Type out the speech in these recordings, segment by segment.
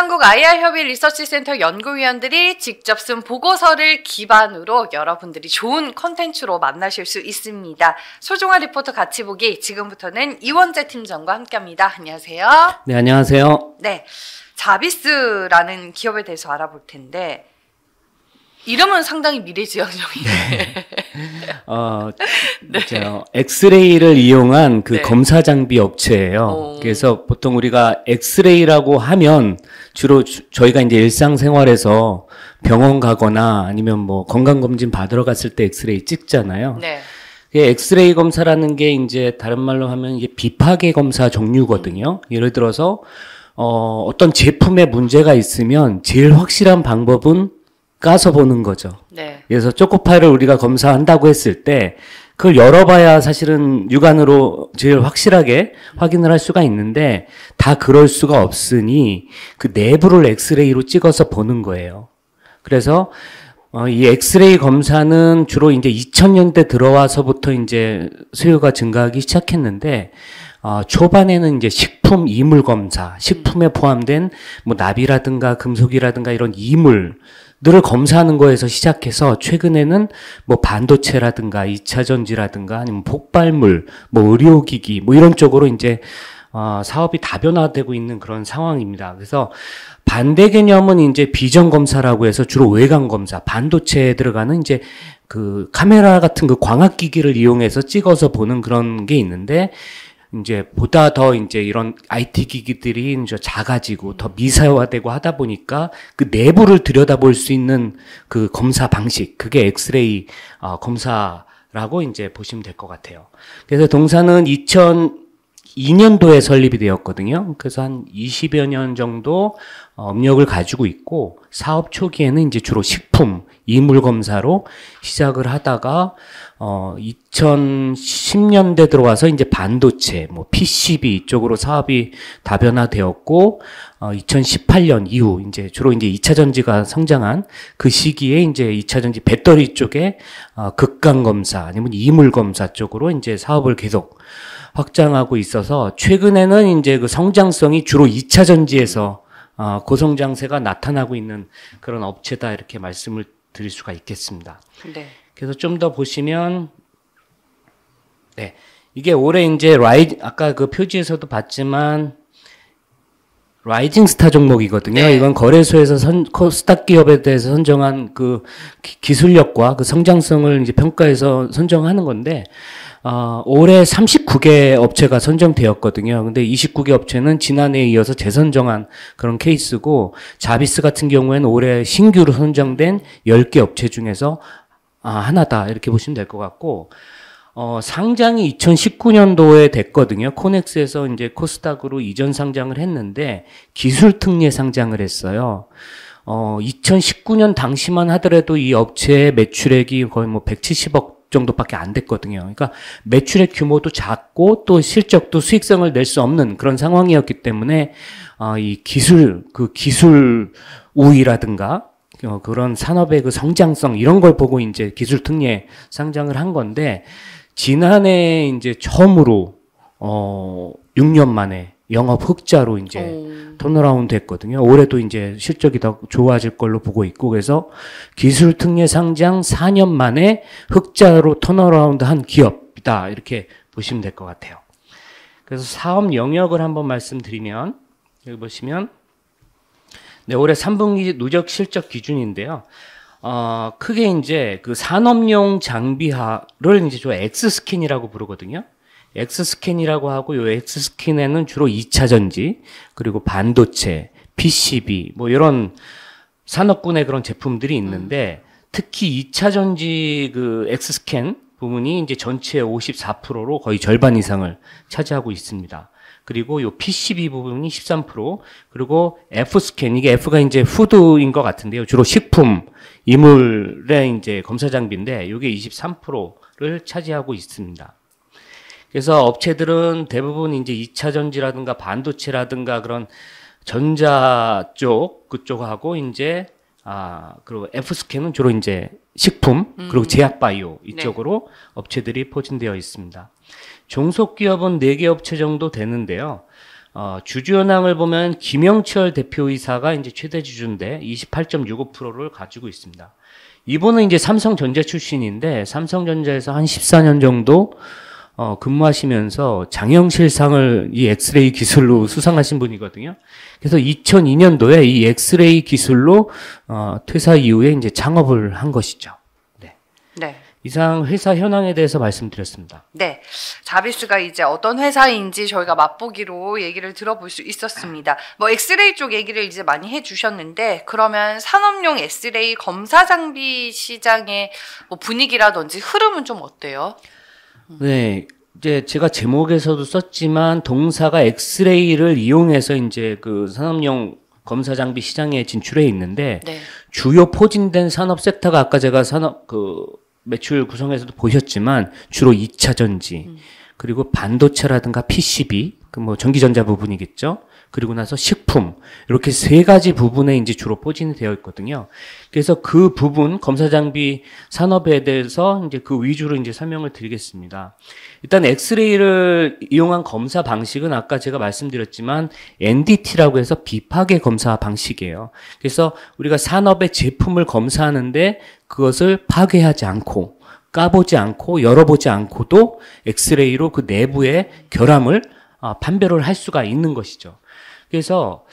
한국 IR협의 리서치센터 연구위원들이 직접 쓴 보고서를 기반으로 여러분들이 좋은 컨텐츠로 만나실 수 있습니다. 소중한 리포터 같이 보기, 지금부터는 이원재 팀장과 함께합니다. 안녕하세요. 네, 안녕하세요. 네, 자비스라는 기업에 대해서 알아볼 텐데 이름은 상당히 미래지향적인데. 네. 엑스레이를 이용한 그 검사 장비 업체예요. 그래서 보통 우리가 엑스레이라고 하면 주로 저희가 이제 일상생활에서 병원 가거나 아니면 뭐 건강검진 받으러 갔을 때 엑스레이 찍잖아요. 네. 엑스레이 검사라는 게 이제 다른 말로 하면 이게 비파계 검사 종류거든요. 예를 들어서 어떤 제품에 문제가 있으면 제일 확실한 방법은 까서 보는 거죠. 네. 그래서 초코파이를 우리가 검사한다고 했을 때 그걸 열어봐야 사실은 육안으로 제일 확실하게 확인을 할 수가 있는데 다 그럴 수가 없으니 그 내부를 엑스레이로 찍어서 보는 거예요. 그래서 이 엑스레이 검사는 주로 이제 2000년대 들어와서부터 이제 수요가 증가하기 시작했는데 초반에는 이제 식품 이물 검사, 식품에 포함된 뭐 납이라든가 금속이라든가 이런 이물들을 검사하는 거에서 시작해서 최근에는 뭐 반도체라든가 2차 전지라든가 아니면 폭발물, 뭐 의료기기 뭐 이런 쪽으로 이제 사업이 다변화되고 있는 그런 상황입니다. 그래서 반대 개념은 이제 비전 검사라고 해서 주로 외관 검사, 반도체에 들어가는 이제 그 카메라 같은 그 광학기기를 이용해서 찍어서 보는 그런 게 있는데 이제 보다 더 이제 이런 IT 기기들이 이제 작아지고 더 미사화되고 하다 보니까 그 내부를 들여다볼 수 있는 그 검사 방식, 그게 엑스레이 검사라고 이제 보시면 될 것 같아요. 그래서 동사는 2002년도에 설립이 되었거든요. 그래서 한 20여 년 정도 업력을 가지고 있고 사업 초기에는 이제 주로 식품, 이물 검사로 시작을 하다가 2010년대 들어와서 이제 반도체, 뭐 PCB 이쪽으로 사업이 다변화되었고 2018년 이후 이제 주로 이제 2차 전지가 성장한 그 시기에 이제 2차 전지 배터리 쪽에 극강 검사 아니면 이물 검사 쪽으로 이제 사업을 계속 확장하고 있어서 최근에는 이제 그 성장성이 주로 2차 전지에서 고성장세가 나타나고 있는 그런 업체다 이렇게 말씀을 드릴 수가 있겠습니다. 네. 그래서 좀 더 보시면 네. 이게 올해 이제 아까 그 표지에서도 봤지만 라이징 스타 종목이거든요. 네. 이건 거래소에서 코스닥 기업에 대해서 선정한 그 기술력과 그 성장성을 이제 평가해서 선정하는 건데 올해 39개 업체가 선정되었거든요. 근데 29개 업체는 지난해에 이어서 재선정한 그런 케이스고, 자비스 같은 경우에는 올해 신규로 선정된 10개 업체 중에서 하나다 이렇게 보시면 될 것 같고, 상장이 2019년도에 됐거든요. 코넥스에서 이제 코스닥으로 이전 상장을 했는데 기술 특례 상장을 했어요. 2019년 당시만 하더라도 이 업체의 매출액이 거의 뭐 170억 정도밖에 안 됐거든요. 그러니까 매출액 규모도 작고 또 실적도 수익성을 낼 수 없는 그런 상황이었기 때문에 이 기술 우위라든가 그런 산업의 그 성장성 이런 걸 보고 이제 기술 특례 상장을 한 건데, 지난해 이제 처음으로 6년 만에 영업 흑자로 이제 턴어라운드 했거든요. 올해도 이제 실적이 더 좋아질 걸로 보고 있고, 그래서 기술 특례 상장 4년 만에 흑자로 턴어라운드 한 기업이다 이렇게 보시면 될 것 같아요. 그래서 사업 영역을 한번 말씀드리면, 여기 보시면 네, 올해 3분기 누적 실적 기준인데요. 크게 이제 그 산업용 장비화를 이제 저 엑스스캔이라고 부르거든요. 엑스스캔이라고 하고, 요 엑스스캔에는 주로 2차 전지, 그리고 반도체, PCB, 뭐 이런 산업군의 그런 제품들이 있는데, 특히 2차 전지 그 엑스스캔 부분이 이제 전체의 54%로 거의 절반 이상을 차지하고 있습니다. 그리고 요 PCB 부분이 13%, 그리고 F스캔, 이게 F가 이제 푸드인 것 같은데요. 주로 식품, 이물의 이제 검사 장비인데, 요게 23%를 차지하고 있습니다. 그래서 업체들은 대부분 이제 2차 전지라든가 반도체라든가 그런 전자 쪽, 그쪽하고 이제, 그리고 F스캔은 주로 이제 식품, 그리고 제약바이오 이쪽으로 네. 업체들이 포진되어 있습니다. 종속기업은 4개 업체 정도 되는데요. 주주 현황을 보면 김영철 대표이사가 이제 최대 주주인데 28.65%를 가지고 있습니다. 이분은 이제 삼성전자 출신인데 삼성전자에서 한 14년 정도 근무하시면서 장영실상을 이 엑스레이 기술로 수상하신 분이거든요. 그래서 2002년도에 이 엑스레이 기술로 퇴사 이후에 이제 창업을 한 것이죠. 네. 네. 이상 회사 현황에 대해서 말씀드렸습니다. 네. 자비스가 이제 어떤 회사인지 저희가 맛보기로 얘기를 들어볼 수 있었습니다. 뭐 엑스레이 쪽 얘기를 이제 많이 해주셨는데 그러면 산업용 엑스레이 검사 장비 시장의 뭐 분위기라든지 흐름은 좀 어때요? 네. 이제 제가 제목에서도 썼지만 동사가 엑스레이를 이용해서 이제 그 산업용 검사 장비 시장에 진출해 있는데 네. 주요 포진된 산업 섹터가 아까 제가 산업 매출 구성에서도 보셨지만 주로 2차 전지 그리고 반도체라든가 PCB 뭐 전기전자 부분이겠죠. 그리고 나서 식품 이렇게 세 가지 부분에 이제 주로 포진이 되어 있거든요. 그래서 그 부분 검사 장비 산업에 대해서 이제 그 위주로 이제 설명을 드리겠습니다. 일단 엑스레이를 이용한 검사 방식은 아까 제가 말씀드렸지만 NDT라고 해서 비파괴 검사 방식이에요. 그래서 우리가 산업의 제품을 검사하는데 그것을 파괴하지 않고 까보지 않고 열어보지 않고도 엑스레이로 그 내부의 결함을 판별을 할 수가 있는 것이죠. 그래서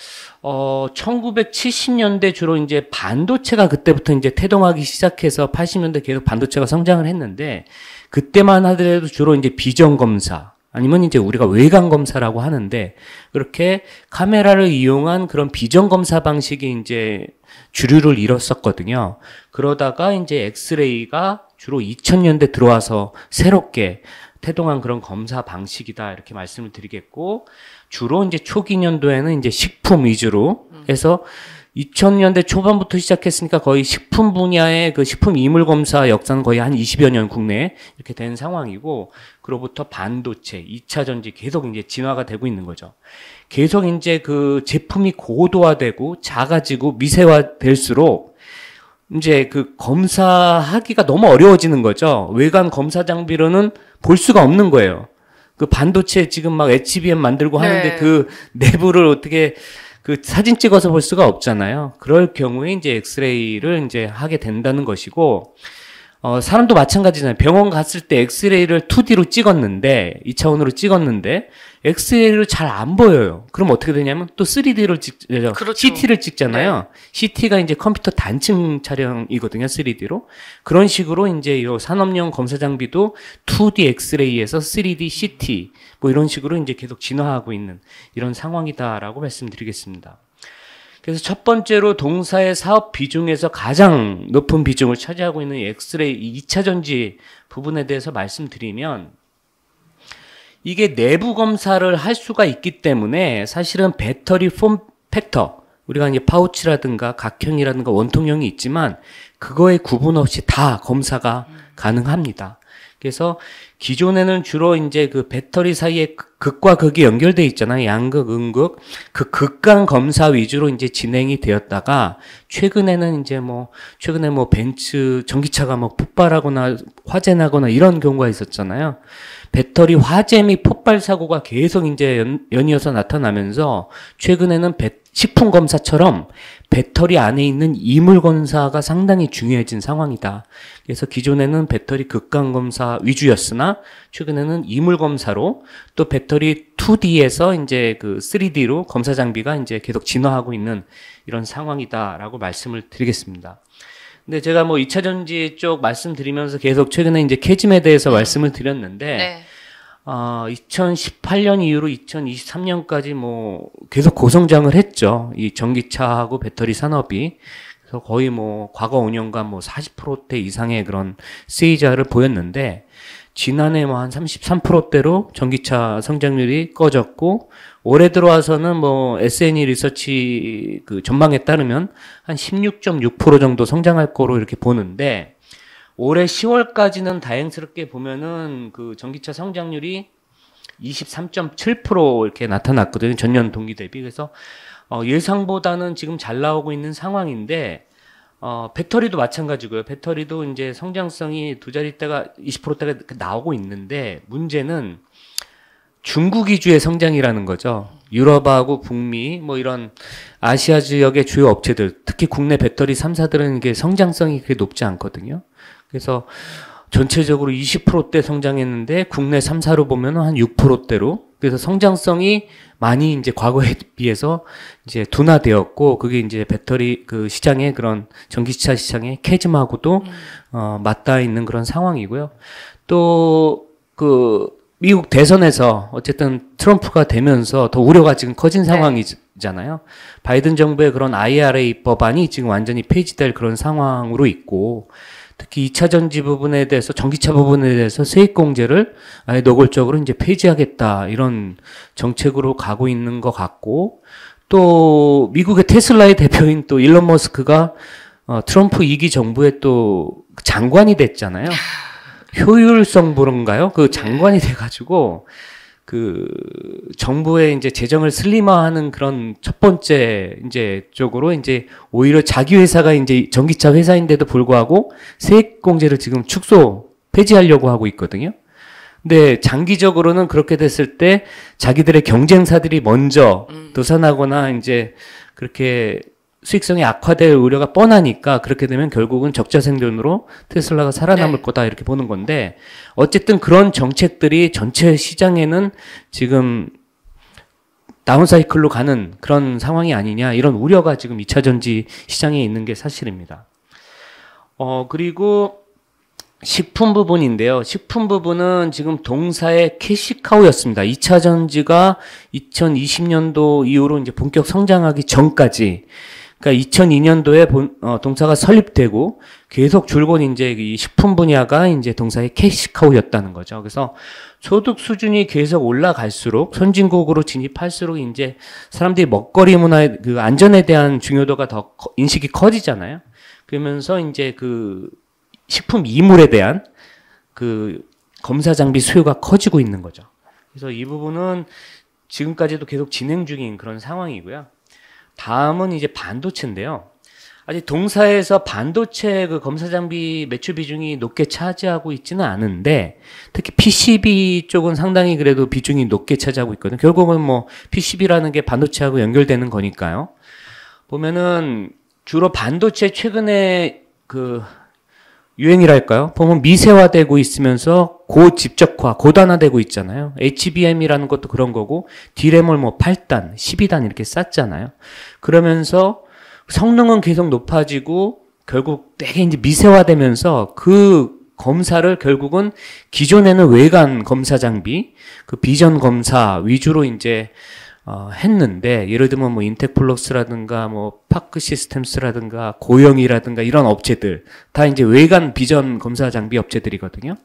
1970년대 주로 이제 반도체가 그때부터 이제 태동하기 시작해서 80년대 계속 반도체가 성장을 했는데 그때만 하더라도 주로 이제 비전 검사 아니면 이제 우리가 외관 검사라고 하는데 그렇게 카메라를 이용한 그런 비전 검사 방식이 이제 주류를 이뤘었거든요. 그러다가 이제 엑스레이가 주로 2000년대 들어와서 새롭게 태동한 그런 검사 방식이다 이렇게 말씀을 드리겠고 주로 이제 초기 년도에는 이제 식품 위주로 해서 2000년대 초반부터 시작했으니까 거의 식품 분야의 그 식품 이물 검사 역사는 거의 한 20여 년 국내에 이렇게 된 상황이고 그로부터 반도체, 2차 전지 계속 이제 진화가 되고 있는 거죠. 계속 이제 그 제품이 고도화되고 작아지고 미세화될수록 이제 그 검사하기가 너무 어려워지는 거죠. 외관 검사 장비로는 볼 수가 없는 거예요. 그 반도체 지금 막 HBM 만들고 하는데 그 내부를 어떻게 그 사진 찍어서 볼 수가 없잖아요. 그럴 경우에 이제 엑스레이를 이제 하게 된다는 것이고, 사람도 마찬가지잖아요. 병원 갔을 때 엑스레이를 2D로 찍었는데, 2차원으로 찍었는데, 엑스레이를 잘 안 보여요. 그럼 어떻게 되냐면 또 3D를 그렇죠. CT를 찍잖아요. 네. CT가 이제 컴퓨터 단층 촬영이거든요. 3D로. 그런 식으로 이제 이 산업용 검사 장비도 2D 엑스레이에서 3D CT 뭐 이런 식으로 이제 계속 진화하고 있는 이런 상황이다라고 말씀드리겠습니다. 그래서 첫 번째로 동사의 사업 비중에서 가장 높은 비중을 차지하고 있는 엑스레이 2차 전지 부분에 대해서 말씀드리면 이게 내부 검사를 할 수가 있기 때문에 사실은 배터리 폼 팩터 우리가 이제 파우치라든가 각형이라든가 원통형이 있지만 그거에 구분 없이 다 검사가 가능합니다. 그래서 기존에는 주로 이제 그 배터리 사이에 극과 극이 연결돼 있잖아요. 양극, 음극. 그 극간 검사 위주로 이제 진행이 되었다가 최근에 벤츠 전기차가 뭐 폭발하거나 화재 나거나 이런 경우가 있었잖아요. 배터리 화재 및 폭발 사고가 계속 이제 연이어서 나타나면서 최근에는 식품 검사처럼 배터리 안에 있는 이물 검사가 상당히 중요해진 상황이다. 그래서 기존에는 배터리 극강 검사 위주였으나 최근에는 이물 검사로 또 배터리 2D에서 이제 그 3D로 검사 장비가 이제 계속 진화하고 있는 이런 상황이다라고 말씀을 드리겠습니다. 근데 제가 뭐 2차 전지 쪽 말씀드리면서 계속 최근에 이제 캐즘에 대해서 말씀을 드렸는데 네. 2018년 이후로 2023년까지 뭐 계속 고성장을 했죠. 이 전기차하고 배터리 산업이. 그래서 거의 뭐 과거 5년간 뭐 40%대 이상의 그런 CAGR을 보였는데 지난해 뭐 한 33%대로 전기차 성장률이 꺼졌고 올해 들어와서는 뭐 SNE 리서치 그 전망에 따르면 한 16.6% 정도 성장할 거로 이렇게 보는데 올해 10월까지는 다행스럽게 보면은 그 전기차 성장률이 23.7% 이렇게 나타났거든요. 전년 동기 대비. 그래서 예상보다는 지금 잘 나오고 있는 상황인데 배터리도 마찬가지고요. 배터리도 이제 성장성이 두 자릿대가 20%대가 나오고 있는데 문제는 중국 위주의 성장이라는 거죠. 유럽하고 북미, 뭐 이런 아시아 지역의 주요 업체들, 특히 국내 배터리 3사들은 이게 성장성이 그렇게 높지 않거든요. 그래서 전체적으로 20%대 성장했는데 국내 3사로 보면 한 6%대로, 그래서 성장성이 많이 이제 과거에 비해서 이제 둔화되었고, 그게 이제 배터리 그 시장의 그런 전기차 시장의 캐즘하고도 맞닿아 있는 그런 상황이고요. 또 그 미국 대선에서 어쨌든 트럼프가 되면서 더 우려가 지금 커진 상황이잖아요. 바이든 정부의 그런 IRA 법안이 지금 완전히 폐지될 그런 상황으로 있고, 특히 2차 전지 부분에 대해서, 전기차 부분에 대해서 세액 공제를 아예 노골적으로 이제 폐지하겠다, 이런 정책으로 가고 있는 것 같고, 또 미국의 테슬라의 대표인 또 일론 머스크가 트럼프 2기 정부의 또 장관이 됐잖아요. 효율성 부른가요? 그 장관이 돼가지고 그 정부의 이제 재정을 슬림화하는 그런 첫 번째 이제 쪽으로 이제 오히려 자기 회사가 이제 전기차 회사인데도 불구하고 세액 공제를 지금 폐지하려고 하고 있거든요. 근데 장기적으로는 그렇게 됐을 때 자기들의 경쟁사들이 먼저 도산하거나 이제 그렇게 수익성이 악화될 우려가 뻔하니까, 그렇게 되면 결국은 적자 생존으로 테슬라가 살아남을 거다, 이렇게 보는 건데, 어쨌든 그런 정책들이 전체 시장에는 지금 다운사이클로 가는 그런 상황이 아니냐, 이런 우려가 지금 2차 전지 시장에 있는 게 사실입니다. 그리고 식품 부분인데요. 식품 부분은 지금 동사의 캐시카우였습니다. 2차 전지가 2020년도 이후로 이제 본격 성장하기 전까지, 그러니까 2002년도에 동사가 설립되고 계속 줄곧 이제 이 식품 분야가 이제 동사의 캐시카우였다는 거죠. 그래서 소득 수준이 계속 올라갈수록, 선진국으로 진입할수록 이제 사람들이 먹거리 문화의 그 안전에 대한 중요도가 더 인식이 커지잖아요. 그러면서 이제 그 식품 이물에 대한 그 검사 장비 수요가 커지고 있는 거죠. 그래서 이 부분은 지금까지도 계속 진행 중인 그런 상황이고요. 다음은 이제 반도체인데요. 아직 동사에서 반도체 그 검사 장비 매출 비중이 높게 차지하고 있지는 않은데, 특히 PCB 쪽은 상당히 그래도 비중이 높게 차지하고 있거든요. 결국은 뭐 PCB라는 게 반도체하고 연결되는 거니까요. 보면은 주로 반도체 최근에 그 유행이랄까요? 보면 미세화되고 있으면서 고집적화, 고단화되고 있잖아요. HBM이라는 것도 그런 거고, D램을 뭐 8단, 12단 이렇게 쌌잖아요. 그러면서 성능은 계속 높아지고, 결국 되게 이제 미세화되면서 그 검사를 결국은 기존에는 외관 검사 장비, 그 비전 검사 위주로 이제 했는데, 예를 들면 뭐 인텍플럭스라든가 뭐 파크 시스템스라든가 고영이라든가 이런 업체들 다 이제 외관 비전 검사 장비 업체들이거든요.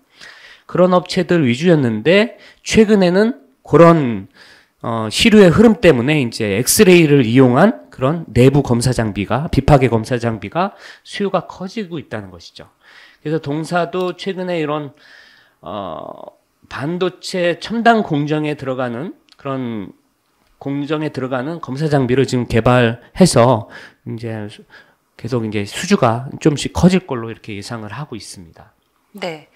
그런 업체들 위주였는데, 최근에는 그런 시류의 흐름 때문에 이제 엑스레이를 이용한 그런 내부 검사 장비가, 비파계 검사 장비가 수요가 커지고 있다는 것이죠. 그래서 동사도 최근에 이런 반도체 첨단 공정에 들어가는 그런 공정에 들어가는 검사 장비를 지금 개발해서 이제 계속 이제 수주가 좀씩 커질 걸로 이렇게 예상을 하고 있습니다. 네.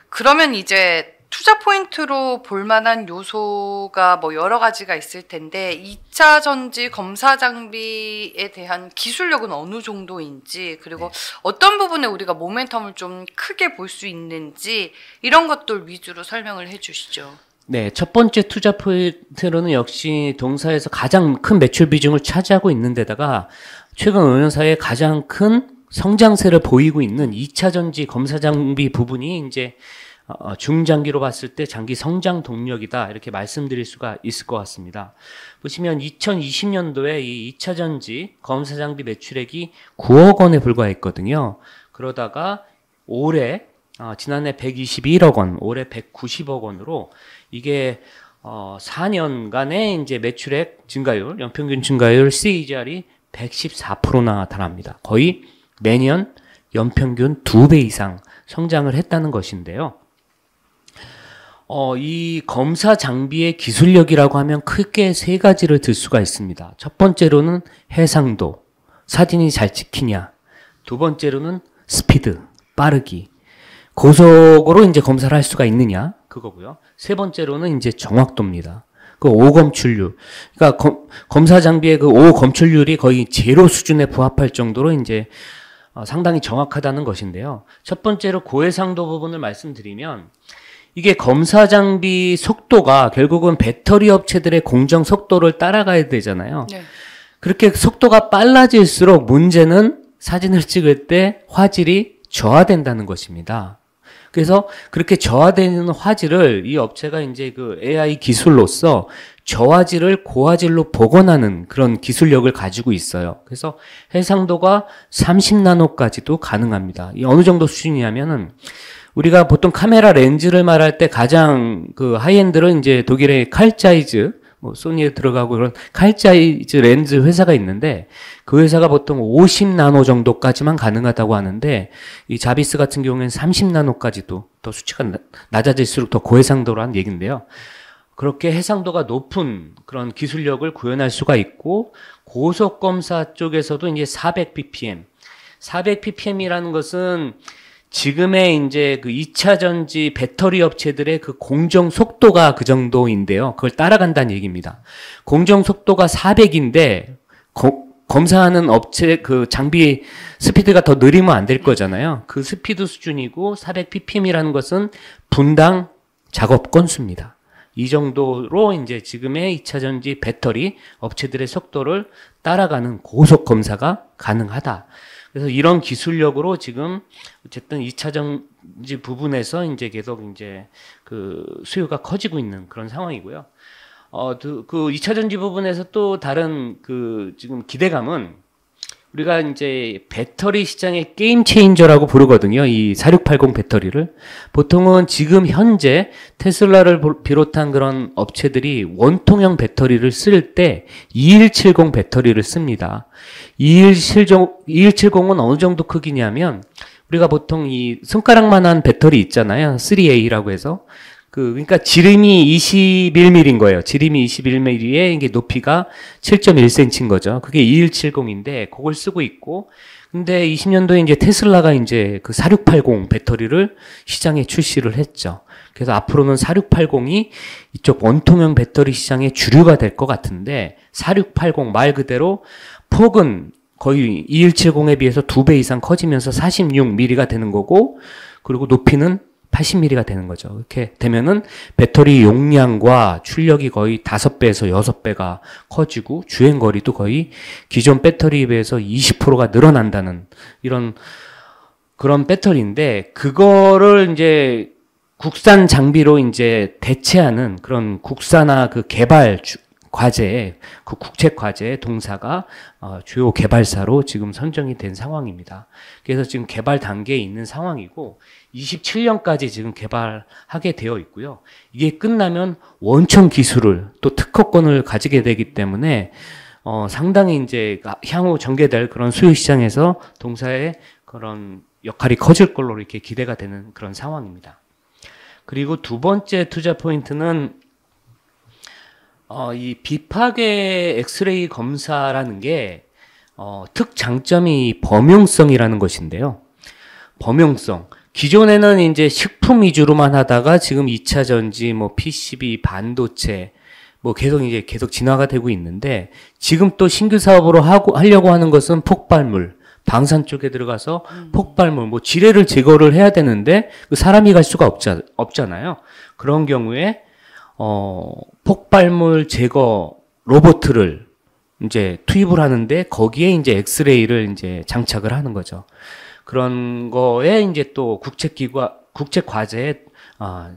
그러면 이제 투자 포인트로 볼 만한 요소가 뭐 여러 가지가 있을 텐데, 2차 전지 검사 장비에 대한 기술력은 어느 정도인지, 그리고 어떤 부분에 우리가 모멘텀을 좀 크게 볼 수 있는지, 이런 것들 위주로 설명을 해 주시죠. 네, 첫 번째 투자 포인트로는 역시 동사에서 가장 큰 매출 비중을 차지하고 있는 데다가 최근 5년 사이에 가장 큰 성장세를 보이고 있는 2차 전지 검사 장비 부분이 이제 중장기로 봤을 때 장기 성장 동력이다, 이렇게 말씀드릴 수가 있을 것 같습니다. 보시면 2020년도에 이 2차 전지 검사 장비 매출액이 9억 원에 불과했거든요. 그러다가 올해 지난해 121억 원, 올해 190억 원으로 이게 4년간의 이제 매출액 증가율, 연평균 증가율 CAGR이 114%나 달합니다. 거의 매년 연평균 2배 이상 성장을 했다는 것인데요. 이 검사 장비의 기술력이라고 하면 크게 세 가지를 들 수가 있습니다. 첫 번째로는 해상도, 사진이 잘 찍히냐. 두 번째로는 스피드, 빠르기. 고속으로 이제 검사를 할 수가 있느냐. 그거고요. 세 번째로는 이제 정확도입니다. 그 오검출률. 그러니까 검사 장비의 그 오검출률이 거의 제로 수준에 부합할 정도로 이제 상당히 정확하다는 것인데요. 첫 번째로 고해상도 부분을 말씀드리면 이게 검사 장비 속도가 결국은 배터리 업체들의 공정 속도를 따라가야 되잖아요. 네. 그렇게 속도가 빨라질수록 문제는 사진을 찍을 때 화질이 저하된다는 것입니다. 그래서 그렇게 저하되는 화질을 이 업체가 이제 그 AI 기술로서 저화질을 고화질로 복원하는 그런 기술력을 가지고 있어요. 그래서 해상도가 30나노까지도 가능합니다. 이 어느 정도 수준이냐면은 우리가 보통 카메라 렌즈를 말할 때 가장 그 하이엔드는 이제 독일의 칼자이즈, 뭐 소니에 들어가고 그런 칼자이즈 렌즈 회사가 있는데 그 회사가 보통 50나노 정도까지만 가능하다고 하는데 이 자비스 같은 경우에는 30나노까지도 더 수치가 낮아질수록 더 고해상도라는 얘기인데요. 그렇게 해상도가 높은 그런 기술력을 구현할 수가 있고 고속 검사 쪽에서도 이제 400ppm. 400ppm이라는 것은 지금의 이제 그 2차 전지 배터리 업체들의 그 공정 속도가 그 정도인데요. 그걸 따라간다는 얘기입니다. 공정 속도가 400인데 검사하는 업체 그 장비 스피드가 더 느리면 안 될 거잖아요. 그 스피드 수준이고 400ppm이라는 것은 분당 작업 건수입니다. 이 정도로 이제 지금의 2차 전지 배터리 업체들의 속도를 따라가는 고속 검사가 가능하다. 그래서 이런 기술력으로 지금 어쨌든 2차 전지 부분에서 이제 계속 이제 그 수요가 커지고 있는 그런 상황이고요. 그 2차 전지 부분에서 또 다른 그 지금 기대감은 우리가 이제 배터리 시장의 게임 체인저라고 부르거든요. 이 4680 배터리를. 보통은 지금 현재 테슬라를 비롯한 그런 업체들이 원통형 배터리를 쓸 때 2170 배터리를 씁니다. 2170은 어느 정도 크기냐면 우리가 보통 이 손가락만한 배터리 있잖아요. 3A라고 해서. 그러니까 지름이 21mm인 거예요. 지름이 21mm에 이게 높이가 7.1cm인 거죠. 그게 2170인데 그걸 쓰고 있고, 근데 20년도에 이제 테슬라가 이제 그 4680 배터리를 시장에 출시를 했죠. 그래서 앞으로는 4680이 이쪽 원통형 배터리 시장의 주류가 될 것 같은데 4680 말 그대로 폭은 거의 2170에 비해서 2배 이상 커지면서 46mm가 되는 거고, 그리고 높이는 80mm가 되는 거죠. 이렇게 되면은 배터리 용량과 출력이 거의 5배에서 6배가 커지고 주행 거리도 거의 기존 배터리에 비해서 20%가 늘어난다는 이런 그런 배터리인데, 그거를 이제 국산 장비로 이제 대체하는 그런 국산화 그 개발 과제에, 그 국책 과제의 동사가 주요 개발사로 지금 선정이 된 상황입니다. 그래서 지금 개발 단계에 있는 상황이고 27년까지 지금 개발하게 되어 있고요. 이게 끝나면 원천 기술을 또 특허권을 가지게 되기 때문에 상당히 이제 향후 전개될 그런 수요 시장에서 동사의 그런 역할이 커질 걸로 이렇게 기대가 되는 그런 상황입니다. 그리고 두 번째 투자 포인트는 이 비파괴 엑스레이 검사라는 게 특장점이 범용성이라는 것인데요. 범용성. 기존에는 이제 식품 위주로만 하다가 지금 2차 전지, 뭐 PCB, 반도체, 뭐 계속 진화가 되고 있는데, 지금 또 신규 사업으로 하려고 하는 것은 폭발물, 방산 쪽에 들어가서 폭발물, 뭐 지뢰를 제거를 해야 되는데 그 사람이 갈 수가 없잖아요. 그런 경우에 폭발물 제거 로봇을 이제 투입을 하는데 거기에 이제 엑스레이를 이제 장착을 하는 거죠. 그런 거에 이제 또 국책 과제에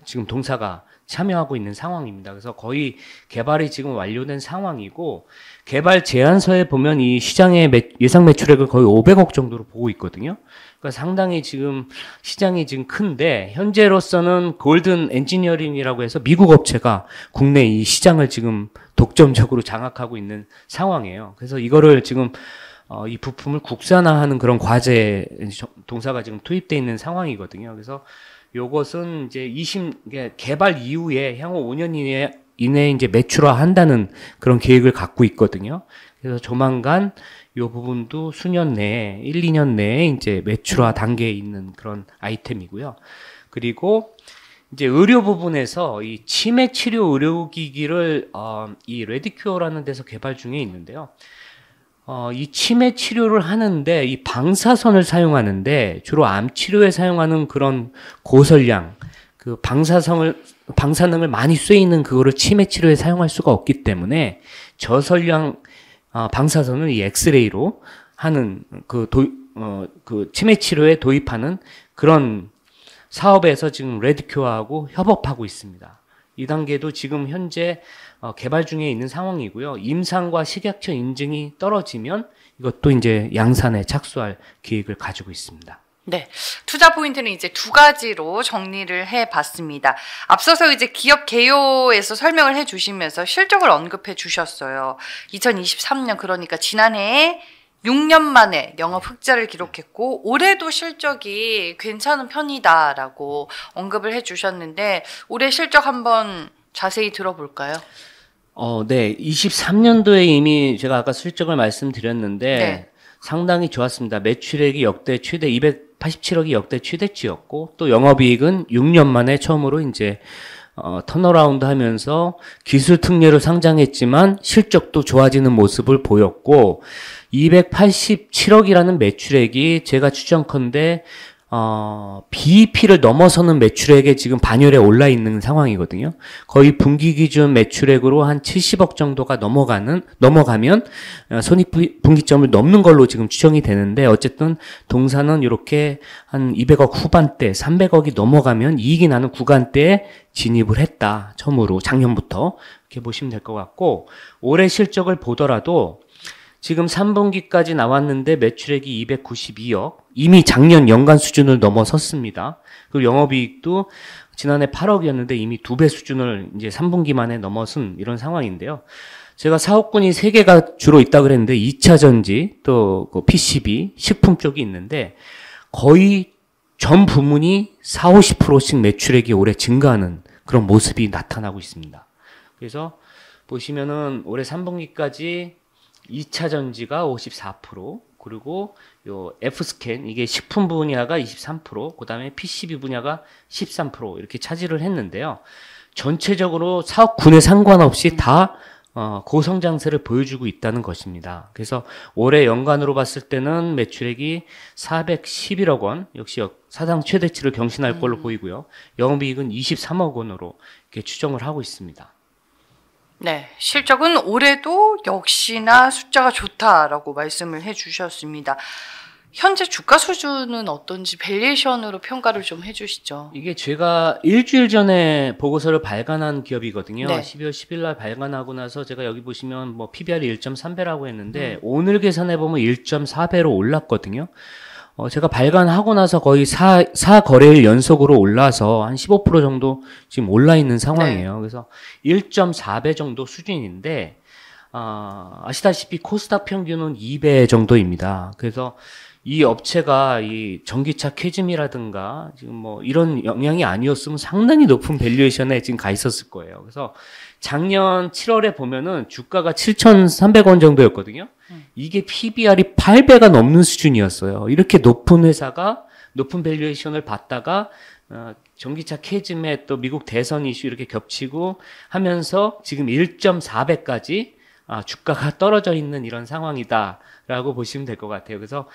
지금 동사가 참여하고 있는 상황입니다. 그래서 거의 개발이 지금 완료된 상황이고, 개발 제안서에 보면 이 시장의 예상 매출액을 거의 500억 정도로 보고 있거든요. 그러니까 상당히 지금 시장이 지금 큰데, 현재로서는 골든 엔지니어링이라고 해서 미국 업체가 국내 이 시장을 지금 독점적으로 장악하고 있는 상황이에요. 그래서 이거를 지금 이 부품을 국산화하는 그런 과제 동사가 지금 투입되어 있는 상황이거든요. 그래서 요것은 이제 개발 이후에 향후 5년 이내에 이제 매출화한다는 그런 계획을 갖고 있거든요. 그래서 조만간 요 부분도 수년 내에, 1, 2년 내에 이제 매출화 단계에 있는 그런 아이템이고요. 그리고 이제 의료 부분에서 이 치매 치료 의료기기를 이 레디큐어라는 데서 개발 중에 있는데요. 이 치매 치료를 하는데 이 방사선을 사용하는데 주로 암 치료에 사용하는 그런 고설량 그 방사능을 많이 쐬이는 그거를 치매 치료에 사용할 수가 없기 때문에 저설량 방사선을 이 엑스레이로 하는 그 치매 치료에 도입하는 그런 사업에서 지금 레디큐어하고 협업하고 있습니다. 이 단계도 지금 현재 개발 중에 있는 상황이고요. 임상과 식약처 인증이 떨어지면 이것도 이제 양산에 착수할 계획을 가지고 있습니다. 네. 투자 포인트는 이제 두 가지로 정리를 해 봤습니다. 앞서서 이제 기업 개요에서 설명을 해 주시면서 실적을 언급해 주셨어요. 2023년 그러니까 지난해에 6년 만에 영업 흑자를 기록했고 올해도 실적이 괜찮은 편이다라고 언급을 해 주셨는데 올해 실적 한번 자세히 들어볼까요? 네. 23년도에 이미 제가 아까 실적을 말씀드렸는데 네. 상당히 좋았습니다. 매출액이 역대 최대 287억이 역대 최대치였고 또 영업이익은 6년 만에 처음으로 이제 턴어라운드 하면서 기술 특례로 상장했지만 실적도 좋아지는 모습을 보였고 287억이라는 매출액이 제가 추정컨대 BEP를 넘어서는 매출액에 지금 반열에 올라 있는 상황이거든요. 거의 분기 기준 매출액으로 한 70억 정도가 넘어가면 손익분기점을 넘는 걸로 지금 추정이 되는데 어쨌든 동사는 이렇게 한 200억 후반대, 300억이 넘어가면 이익이 나는 구간대에 진입을 했다. 처음으로 작년부터 이렇게 보시면 될 것 같고 올해 실적을 보더라도 지금 3분기까지 나왔는데 매출액이 292억, 이미 작년 연간 수준을 넘어섰습니다. 그리고 영업이익도 지난해 8억이었는데 이미 2배 수준을 이제 3분기 만에 넘어선 이런 상황인데요. 제가 사업군이 3개가 주로 있다 그랬는데 2차 전지, 또 PCB, 식품 쪽이 있는데 거의 전 부문이 40~50%씩 매출액이 올해 증가하는 그런 모습이 나타나고 있습니다. 그래서 보시면은 올해 3분기까지 2차 전지가 54%, 그리고 요 F스캔, 이게 식품 분야가 23%, 그 다음에 PCB 분야가 13% 이렇게 차지를 했는데요. 전체적으로 사업군에 상관없이 다 고성장세를 보여주고 있다는 것입니다. 그래서 올해 연간으로 봤을 때는 매출액이 411억 원, 역시 사상 최대치를 경신할 걸로 보이고요. 영업이익은 23억 원으로 이렇게 추정을 하고 있습니다. 네, 실적은 올해도 역시나 숫자가 좋다라고 말씀을 해주셨습니다. 현재 주가 수준은 어떤지 밸류에이션으로 평가를 좀 해주시죠. 이게 제가 일주일 전에 보고서를 발간한 기업이거든요. 네. 12월 10일 날 발간하고 나서 제가 여기 보시면 뭐 PBR이 1.3배라고 했는데 오늘 계산해 보면 1.4배로 올랐거든요. 제가 발간하고 나서 거의 4거래일 연속으로 올라서 한 15% 정도 지금 올라 있는 상황이에요. 네. 그래서 1.4배 정도 수준인데, 아시다시피 코스닥 평균은 2배 정도입니다. 그래서 이 업체가 이 전기차 캐즘이라든가 지금 뭐 이런 영향이 아니었으면 상당히 높은 밸류에이션에 지금 가 있었을 거예요. 그래서 작년 7월에 보면은 주가가 7,300원 정도였거든요. 이게 PBR이 8배가 넘는 수준이었어요. 이렇게 높은 회사가 높은 밸류에이션을 받다가 전기차 캐즘에 또 미국 대선 이슈 이렇게 겹치고 하면서 지금 1.4배까지 주가가 떨어져 있는 이런 상황이다라고 보시면 될 것 같아요. 그래서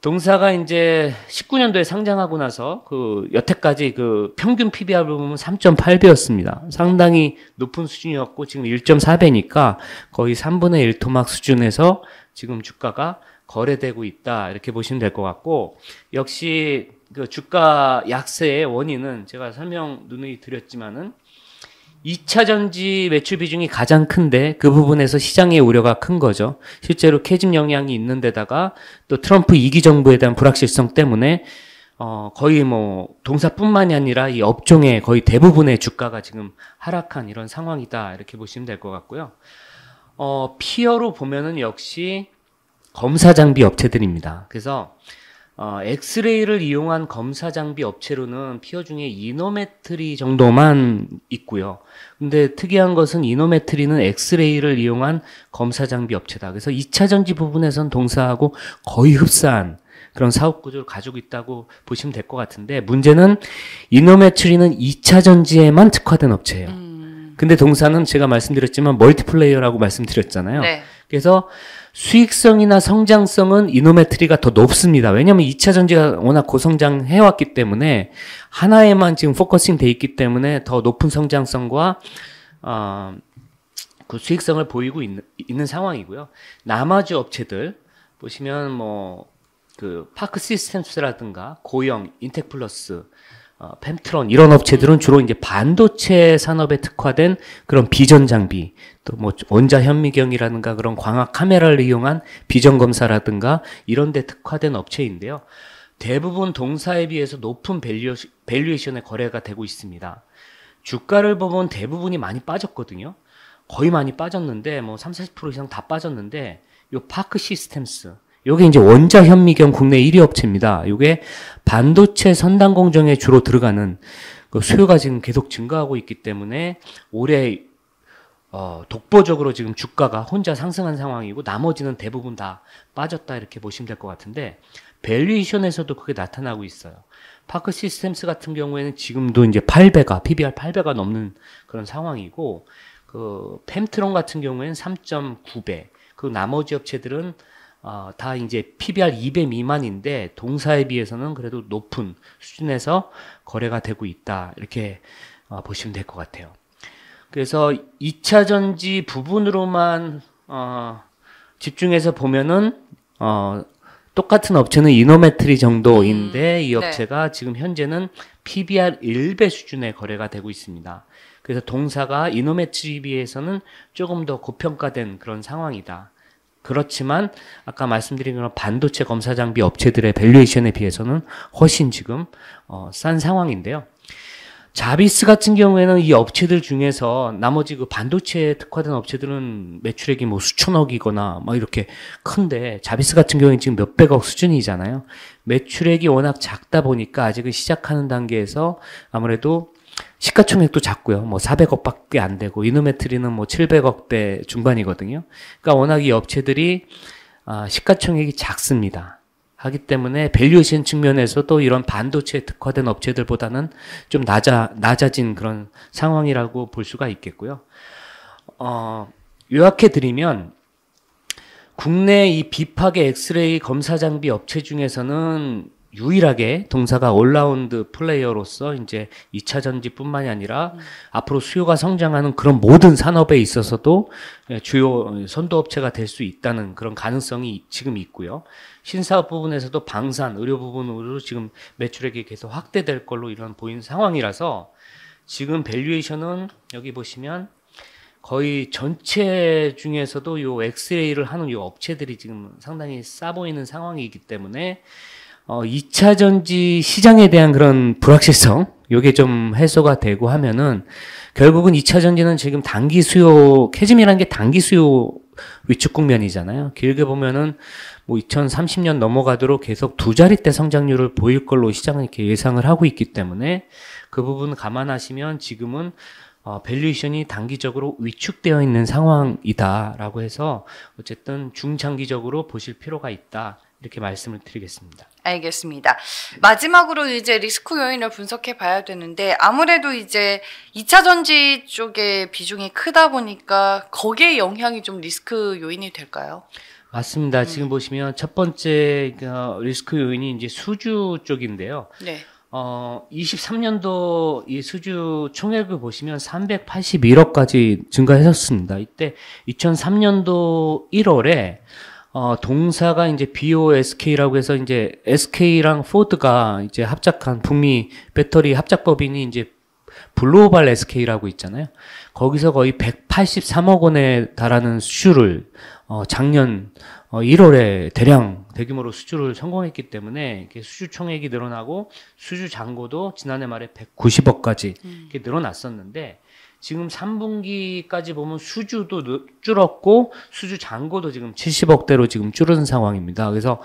동사가 이제 19년도에 상장하고 나서 여태까지 평균 PBR 보면 3.8배였습니다. 상당히 높은 수준이었고 지금 1.4배니까 거의 3분의 1 토막 수준에서 지금 주가가 거래되고 있다. 이렇게 보시면 될 것 같고 역시 주가 약세의 원인은 제가 설명 누누이 드렸지만은 2차 전지 매출 비중이 가장 큰데 그 부분에서 시장의 우려가 큰 거죠. 실제로 캐즘 영향이 있는 데다가 또 트럼프 2기 정부에 대한 불확실성 때문에 거의 뭐 동사뿐만이 아니라 이 업종의 거의 대부분의 주가가 지금 하락한 이런 상황이다. 이렇게 보시면 될 것 같고요. 피어로 보면은 역시 검사 장비 업체들입니다. 그래서 엑스레이를 이용한 검사 장비 업체로는 피어 중에 이노메트리 정도만 있고요. 근데 특이한 것은 이노메트리는 엑스레이를 이용한 검사 장비 업체다. 그래서 2차 전지 부분에선 동사하고 거의 흡사한 그런 사업 구조를 가지고 있다고 보시면 될 것 같은데, 문제는 이노메트리는 2차 전지에만 특화된 업체예요. 근데 동사는 제가 말씀드렸지만 멀티플레이어라고 말씀드렸잖아요. 네. 그래서 수익성이나 성장성은 이노메트리가 더 높습니다. 왜냐하면 2차 전지가 워낙 고성장해왔기 때문에 하나에만 지금 포커싱 돼 있기 때문에 더 높은 성장성과 그 수익성을 보이고 있는 상황이고요. 나머지 업체들 보시면 뭐 그 파크 시스템스라든가 고영, 인텍플러스, 펜트론 이런 업체들은 주로 이제 반도체 산업에 특화된 그런 비전 장비, 또 뭐 원자 현미경이라든가 그런 광학 카메라를 이용한 비전 검사라든가 이런 데 특화된 업체인데요. 대부분 동사에 비해서 높은 밸류에이션의 거래가 되고 있습니다. 주가를 보면 대부분이 많이 빠졌거든요. 거의 많이 빠졌는데 뭐 30-40% 이상 다 빠졌는데 요 파크 시스템스 요게 이제 원자 현미경 국내 1위 업체입니다. 요게 반도체 선단 공정에 주로 들어가는 그 수요가 지금 계속 증가하고 있기 때문에 올해 독보적으로 지금 주가가 혼자 상승한 상황이고 나머지는 대부분 다 빠졌다 이렇게 보시면 될 것 같은데 밸류에이션에서도 그게 나타나고 있어요. 파크 시스템스 같은 경우에는 지금도 이제 8배가 PBR 8배가 넘는 그런 상황이고 그 펜트론 같은 경우에는 3.9배. 그 나머지 업체들은 다 이제 PBR 2배 미만인데 동사에 비해서는 그래도 높은 수준에서 거래가 되고 있다. 이렇게 보시면 될 것 같아요. 그래서 2차 전지 부분으로만 집중해서 보면은 똑같은 업체는 이노메트리 정도인데 이 업체가 지금 현재는 PBR 1배 수준의 거래가 되고 있습니다. 그래서 동사가 이노메트리에 비해서는 조금 더 고평가된 그런 상황이다. 그렇지만 아까 말씀드린 그런 반도체 검사 장비 업체들의 밸류에이션에 비해서는 훨씬 지금 싼 상황인데요. 자비스 같은 경우에는 이 업체들 중에서 나머지 그 반도체에 특화된 업체들은 매출액이 뭐 수천억이거나 막 이렇게 큰데 자비스 같은 경우에는 지금 몇백억 수준이잖아요. 매출액이 워낙 작다 보니까 아직은 시작하는 단계에서 아무래도 시가총액도 작고요. 뭐 400억밖에 안 되고 이노메트리는 뭐 700억대 중반이거든요. 그러니까 워낙 이 업체들이 시가총액이 작습니다. 하기 때문에 밸류에이션 측면에서도 이런 반도체에 특화된 업체들보다는 좀 낮아진 그런 상황이라고 볼 수가 있겠고요. 요약해 드리면 국내 이 비파계 엑스레이 검사 장비 업체 중에서는 유일하게 동사가 올라운드 플레이어로서 이제 2차 전지뿐만이 아니라 앞으로 수요가 성장하는 그런 모든 산업에 있어서도 주요 선도업체가 될 수 있다는 그런 가능성이 지금 있고요. 신사업 부분에서도 방산, 의료 부분으로 지금 매출액이 계속 확대될 걸로 이런 보이는 상황이라서 지금 밸류에이션은 여기 보시면 거의 전체 중에서도 요 엑스레이를 하는 요 업체들이 지금 상당히 싸 보이는 상황이기 때문에 2차 전지 시장에 대한 그런 불확실성, 요게 좀 해소가 되고 하면은 결국은 2차 전지는 지금 단기 수요, 캐즘이라는 게 단기 수요 위축 국면이잖아요. 길게 보면은 뭐 2030년 넘어가도록 계속 두 자릿대 성장률을 보일 걸로 시장은 이렇게 예상을 하고 있기 때문에 그 부분 감안하시면 지금은 밸류에이션이 단기적으로 위축되어 있는 상황이다라고 해서 어쨌든 중장기적으로 보실 필요가 있다. 이렇게 말씀을 드리겠습니다. 알겠습니다. 마지막으로 이제 리스크 요인을 분석해 봐야 되는데 아무래도 이제 2차 전지 쪽의 비중이 크다 보니까 거기에 영향이 좀 리스크 요인이 될까요? 맞습니다. 지금 보시면 첫 번째 리스크 요인이 이제 수주 쪽인데요. 네. 23년도 이 수주 총액을 보시면 381억까지 증가했었습니다. 이때 2003년도 1월에 동사가 이제 BOSK라고 해서 이제 SK랑 포드가 이제 합작한 북미 배터리 합작법인이 이제 글로벌 SK라고 있잖아요. 거기서 거의 183억 원에 달하는 수주를 작년 1월에 대규모로 수주를 성공했기 때문에 수주 총액이 늘어나고 수주 잔고도 지난해 말에 190억까지 이렇게 늘어났었는데 지금 3분기까지 보면 수주도 줄었고 수주 잔고도 지금 70억대로 지금 줄은 상황입니다. 그래서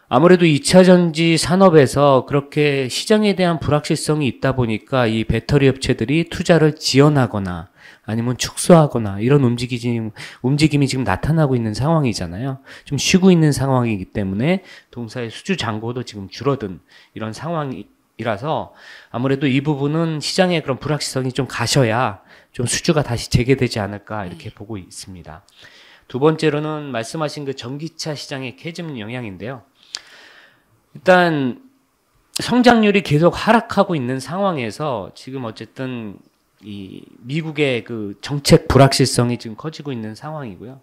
아무래도 2차 전지 산업에서 그렇게 시장에 대한 불확실성이 있다 보니까 이 배터리 업체들이 투자를 지연하거나 아니면 축소하거나 이런 움직임이 지금 나타나고 있는 상황이잖아요. 좀 쉬고 있는 상황이기 때문에 동사의 수주 잔고도 지금 줄어든 이런 상황이라서 아무래도 이 부분은 시장의 그런 불확실성이 좀 가셔야 좀 수주가 다시 재개되지 않을까 이렇게 보고 있습니다. 두 번째로는 말씀하신 그 전기차 시장의 캐즘 영향인데요. 일단 성장률이 계속 하락하고 있는 상황에서 지금 어쨌든 이 미국의 그 정책 불확실성이 지금 커지고 있는 상황이고요.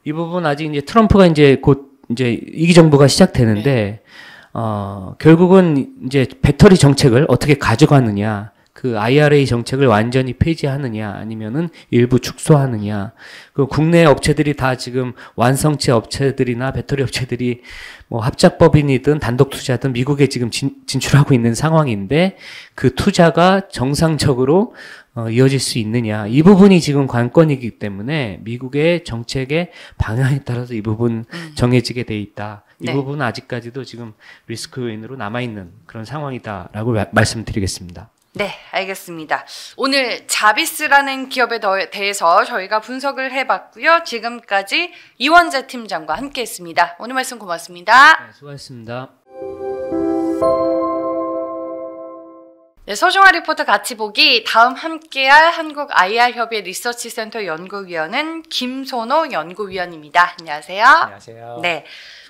이 부분 아직 이제 트럼프가 이제 곧 이제 이기 정부가 시작되는데 결국은 이제 배터리 정책을 어떻게 가져가느냐, 그 IRA 정책을 완전히 폐지하느냐, 아니면은 일부 축소하느냐. 그 국내 업체들이 다 지금 완성체 업체들이나 배터리 업체들이 뭐 합작법인이든 단독 투자든 미국에 지금 진출하고 있는 상황인데 그 투자가 정상적으로 이어질 수 있느냐. 이 부분이 지금 관건이기 때문에 미국의 정책의 방향에 따라서 이 부분 정해지게 돼 있다. 이 부분은 아직까지도 지금 리스크 요인으로 남아있는 그런 상황이다라고 말씀드리겠습니다. 네, 알겠습니다. 오늘 자비스라는 기업에 대해서 저희가 분석을 해봤고요. 지금까지 이원재 팀장과 함께했습니다. 오늘 말씀 고맙습니다. 네, 수고하셨습니다. 네, 소중한 리포터 같이 보기 다음 함께할 한국 IR협의 리서치센터 연구위원은 김선호 연구위원입니다. 안녕하세요. 안녕하세요. 네.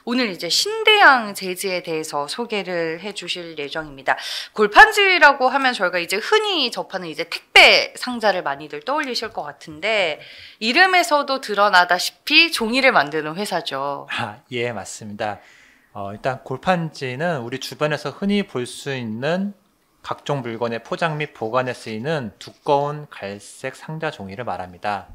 오늘 이제 신대양 재지에 대해서 소개를 해주실 예정입니다. 골판지라고 하면 저희가 이제 흔히 접하는 이제 택배 상자를 많이들 떠올리실 것 같은데 이름에서도 드러나다시피 종이를 만드는 회사죠. 예, 맞습니다. 일단 골판지는 우리 주변에서 흔히 볼 수 있는 각종 물건의 포장 및 보관에 쓰이는 두꺼운 갈색 상자 종이를 말합니다.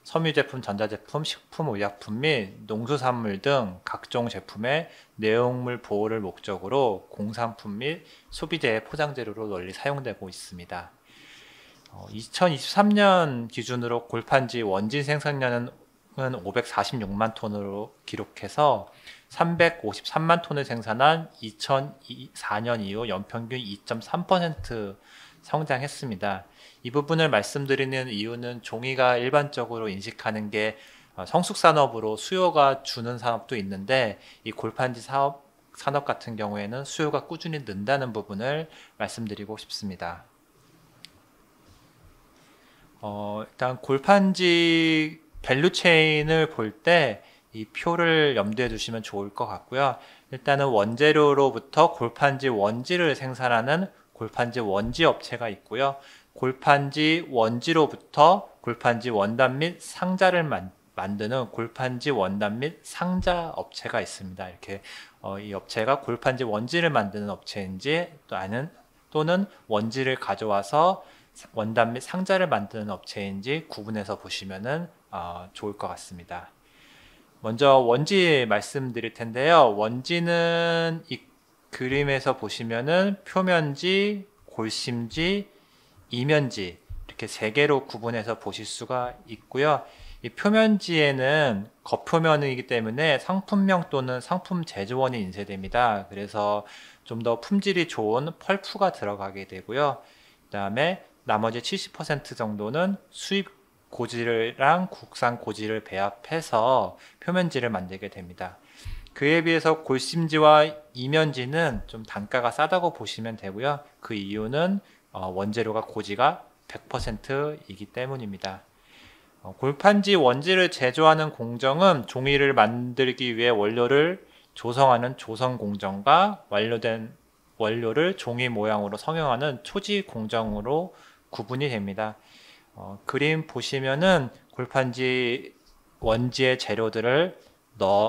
섬유제품, 전자제품, 식품, 의약품 및 농수산물 등 각종 제품의 내용물 보호를 목적으로 공산품 및 소비재의 포장재료로 널리 사용되고 있습니다. 2023년 기준으로 골판지 원진 생산량은 546만 톤으로 기록해서 353만 톤을 생산한 2004년 이후 연평균 2.3% 성장했습니다. 이 부분을 말씀드리는 이유는 종이가 일반적으로 인식하는 게 성숙산업으로 수요가 주는 산업도 있는데 이 골판지 산업 같은 경우에는 수요가 꾸준히 는다는 부분을 말씀드리고 싶습니다. 일단 골판지 밸류체인을 볼 때 이 표를 염두에 두시면 좋을 것 같고요. 일단은 원재료로부터 골판지 원지를 생산하는 골판지 원지 업체가 있고요. 골판지 원지로부터 골판지 원단 및 상자를 만드는 골판지 원단 및 상자 업체가 있습니다. 이렇게 이 업체가 골판지 원지를 만드는 업체인지 또는 원지를 가져와서 원단 및 상자를 만드는 업체인지 구분해서 보시면 좋을 것 같습니다. 먼저 원지 말씀드릴 텐데요. 원지는 이 그림에서 보시면은 표면지, 골심지, 이면지 이렇게 세 개로 구분해서 보실 수가 있고요. 이 표면지에는 겉표면이기 때문에 상품명 또는 상품 제조원이 인쇄됩니다. 그래서 좀 더 품질이 좋은 펄프가 들어가게 되고요. 그 다음에 나머지 70% 정도는 수입 고지랑 국산 고지를 배합해서 표면지를 만들게 됩니다. 그에 비해서 골심지와 이면지는 좀 단가가 싸다고 보시면 되고요. 그 이유는 원재료가 고지가 100%이기 때문입니다. 골판지 원지를 제조하는 공정은 종이를 만들기 위해 원료를 조성하는 조성 공정과 완료된 원료를 종이 모양으로 성형하는 초지 공정으로 구분이 됩니다. 그림 보시면은 골판지 원지의 재료들을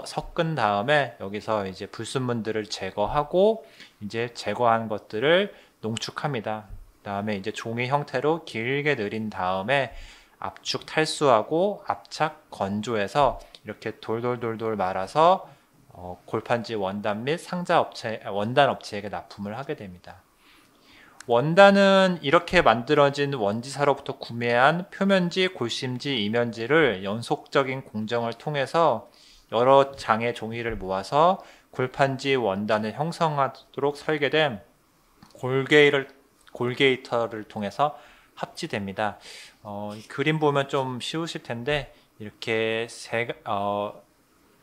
섞은 다음에 여기서 이제 불순물들을 제거하고 이제 제거한 것들을 농축합니다. 그 다음에 이제 종이 형태로 길게 늘린 다음에 압축 탈수하고 압착 건조해서 이렇게 돌돌돌돌 말아서 골판지 원단 및 원단 업체에게 납품을 하게 됩니다. 원단은 이렇게 만들어진 원지사로부터 구매한 표면지, 골심지, 이면지를 연속적인 공정을 통해서 여러 장의 종이를 모아서 골판지 원단을 형성하도록 설계된 골게이터를 통해서 합지됩니다. 이 그림 보면 좀 쉬우실 텐데 이렇게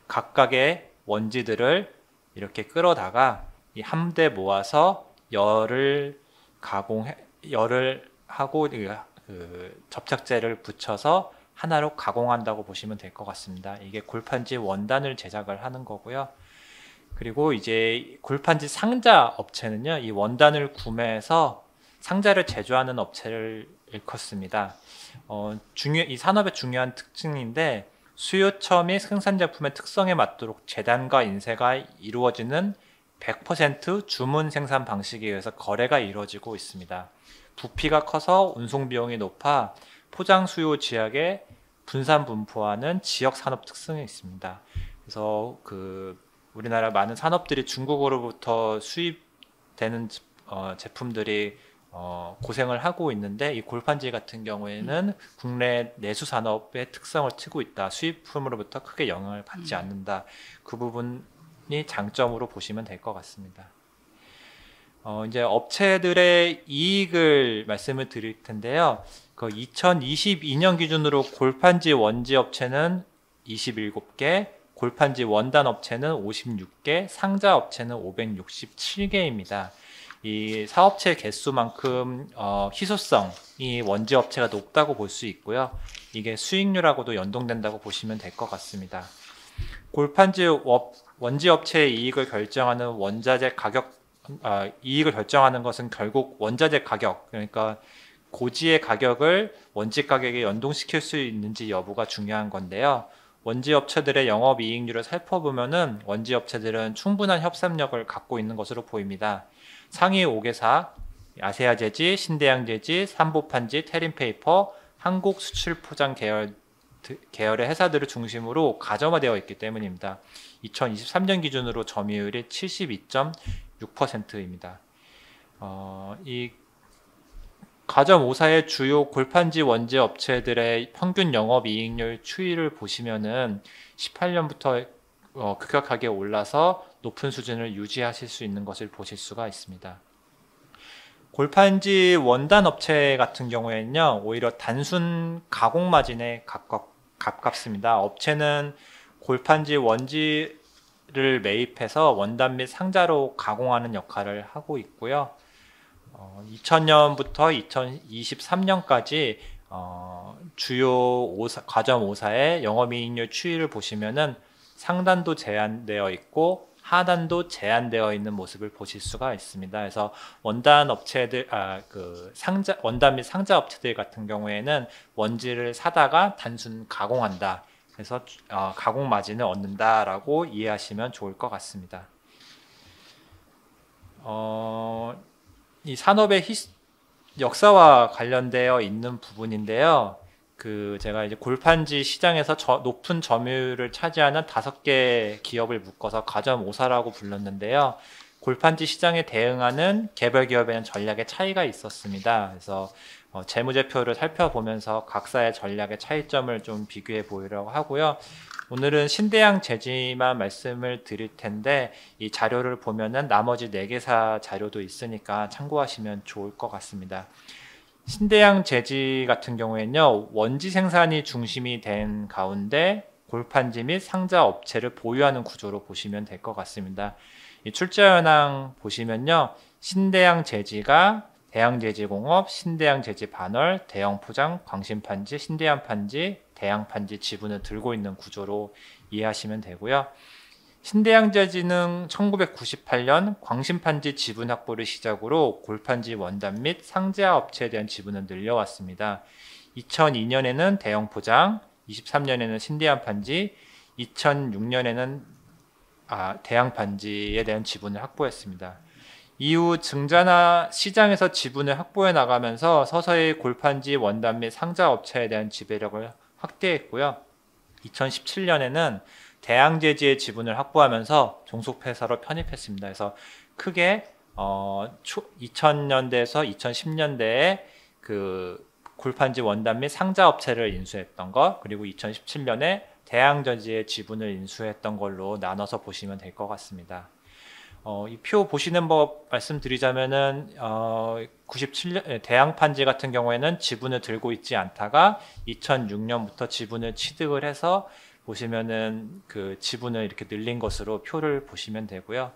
각각의 원지들을 이렇게 끌어다가 이 함대 모아서 열을 하고 그 접착제를 붙여서 하나로 가공한다고 보시면 될 것 같습니다. 이게 골판지 원단을 제작을 하는 거고요. 그리고 이제 골판지 상자 업체는요, 이 원단을 구매해서 상자를 제조하는 업체를 일컫습니다. 이 산업의 중요한 특징인데 수요처 및 생산제품의 특성에 맞도록 재단과 인쇄가 이루어지는 100% 주문 생산 방식에 의해서 거래가 이루어지고 있습니다. 부피가 커서 운송 비용이 높아 포장 수요 지역에 분산 분포하는 지역 산업 특성이 있습니다. 그래서 우리나라 많은 산업들이 중국으로부터 수입되는 제품들이 고생을 하고 있는데 이 골판지 같은 경우에는 국내 내수 산업의 특성을 띠고 있다. 수입품으로부터 크게 영향을 받지 않는다. 그 부분이 장점으로 보시면 될 것 같습니다. 이제 업체들의 이익을 말씀을 드릴 텐데요. 2022년 기준으로 골판지 원지 업체는 27개, 골판지 원단 업체는 56개, 상자 업체는 567개입니다. 이 사업체 개수만큼 희소성이 원지 업체가 높다고 볼 수 있고요. 이게 수익률하고도 연동된다고 보시면 될 것 같습니다. 골판지 원지 업체의 이익을 결정하는 이익을 결정하는 것은 결국 원자재 가격, 그러니까 고지의 가격을 원지 가격에 연동시킬 수 있는지 여부가 중요한 건데요. 원지 업체들의 영업이익률을 살펴보면은 원지 업체들은 충분한 협상력을 갖고 있는 것으로 보입니다. 상위 5개사, 아세아제지, 신대양제지, 삼보판지, 테린페이퍼, 한국수출포장 계열의 회사들을 중심으로 가점화되어 있기 때문입니다. 2023년 기준으로 점유율이 72.6%입니다. 이 가점 5사의 주요 골판지 원지 업체들의 평균 영업이익률 추이를 보시면은 18년부터 급격하게 올라서 높은 수준을 유지하실 수 있는 것을 보실 수가 있습니다. 골판지 원단 업체 같은 경우에는요, 오히려 단순 가공 마진에 가깝습니다. 업체는 골판지 원지를 매입해서 원단 및 상자로 가공하는 역할을 하고 있고요. 2000년부터 2023년까지 주요 가점 5사의 영업이익률 추이를 보시면은 상단도 제한되어 있고 하단도 제한되어 있는 모습을 보실 수가 있습니다. 그래서 원단 업체들, 원단 및 상자 업체들 같은 경우에는 원지를 사다가 단순 가공한다. 그래서 가공 마진을 얻는다라고 이해하시면 좋을 것 같습니다. 이 산업의 역사와 관련되어 있는 부분인데요. 제가 이제 골판지 시장에서 높은 점유율을 차지하는 5개 기업을 묶어서 가점 5사라고 불렀는데요. 골판지 시장에 대응하는 개별 기업에는 전략의 차이가 있었습니다. 그래서 재무제표를 살펴보면서 각사의 전략의 차이점을 좀 비교해 보이려고 하고요. 오늘은 신대양 제지만 말씀을 드릴 텐데 이 자료를 보면은 나머지 4개사 자료도 있으니까 참고하시면 좋을 것 같습니다. 신대양 제지 같은 경우에는요, 원지 생산이 중심이 된 가운데 골판지 및 상자 업체를 보유하는 구조로 보시면 될 것 같습니다. 이 출자 현황 보시면요, 신대양 제지가 대양제지공업, 신대양제지반월, 대형포장, 광신판지, 신대양판지, 대양판지 지분을 들고 있는 구조로 이해하시면 되고요. 신대양제지는 1998년 광신판지 지분 확보를 시작으로 골판지 원단 및 상자 업체에 대한 지분을 늘려왔습니다. 2002년에는 대형포장, 23년에는 신대양판지, 2006년에는 대양판지에 대한 지분을 확보했습니다. 이후 증자나 시장에서 지분을 확보해 나가면서 서서히 골판지 원단 및 상자 업체에 대한 지배력을 확대했고요. 2017년에는 대양제지의 지분을 확보하면서 종속회사로 편입했습니다. 그래서 크게 2000년대에서 2010년대에 골판지 원단 및 상자 업체를 인수했던 것, 그리고 2017년에 대양제지의 지분을 인수했던 걸로 나눠서 보시면 될 것 같습니다. 이 표 보시는 법 말씀드리자면은 97년 대양판지 같은 경우에는 지분을 들고 있지 않다가 2006년부터 지분을 취득을 해서 보시면은 그 지분을 이렇게 늘린 것으로 표를 보시면 되고요.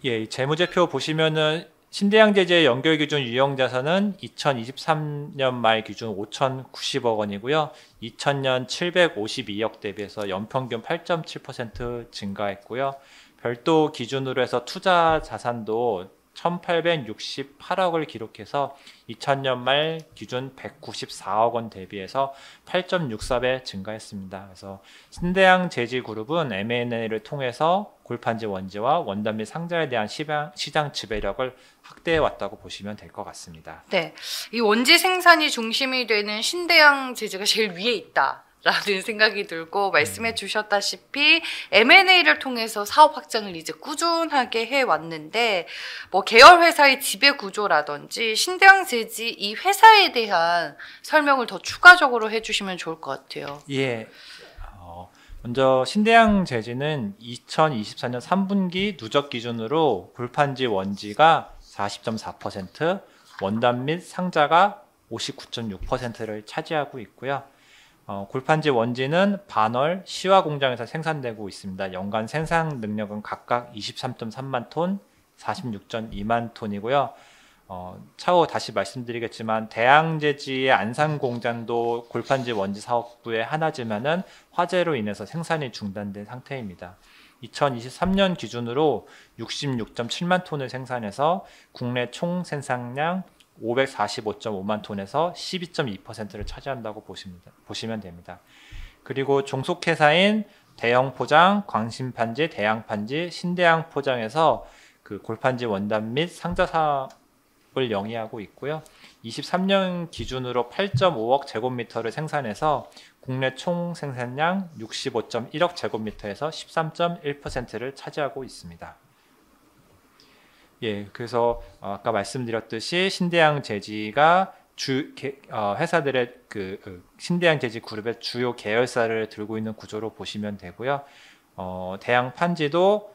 이 재무제표 보시면은 신대양제재 연결 기준 유형자산은 2023년 말 기준 5,090억 원이고요. 2000년 752억 대비해서 연평균 8.7% 증가했고요. 별도 기준으로 해서 투자 자산도 1,868억을 기록해서 2000년 말 기준 194억 원 대비해서 8.64배 증가했습니다. 그래서 신대양제지그룹은 M&A를 통해서 골판지 원지와 원단 및 상자에 대한 시장 지배력을 확대해 왔다고 보시면 될 것 같습니다. 네, 이 원지 생산이 중심이 되는 신대양제지가 제일 위에 있다. 라는 생각이 들고 말씀해 주셨다시피 M&A를 통해서 사업 확장을 이제 꾸준하게 해왔는데 뭐 계열 회사의 지배 구조라든지 신대양제지 이 회사에 대한 설명을 더 추가적으로 해주시면 좋을 것 같아요. 예. 먼저 신대양제지는 2024년 3분기 누적 기준으로 골판지 원지가 40.4%, 원단 및 상자가 59.6%를 차지하고 있고요. 골판지 원지는 반월 시화 공장에서 생산되고 있습니다. 연간 생산 능력은 각각 23.3만 톤, 46.2만 톤이고요. 차후 다시 말씀드리겠지만 대양제지의 안산 공장도 골판지 원지 사업부의 하나지만은 화재로 인해서 생산이 중단된 상태입니다. 2023년 기준으로 66.7만 톤을 생산해서 국내 총 생산량 545.5만 톤에서 12.2%를 차지한다고 보시면 됩니다. 그리고 종속회사인 대영포장, 광신판지, 대양판지, 신대양포장에서 그 골판지 원단 및 상자 사업을 영위하고 있고요. 23년 기준으로 8.5억 제곱미터를 생산해서 국내 총 생산량 65.1억 제곱미터에서 13.1%를 차지하고 있습니다. 예, 그래서 아까 말씀드렸듯이 신대양제지가 회사들의 신대양제지 그룹의 주요 계열사를 들고 있는 구조로 보시면 되고요. 대양판지도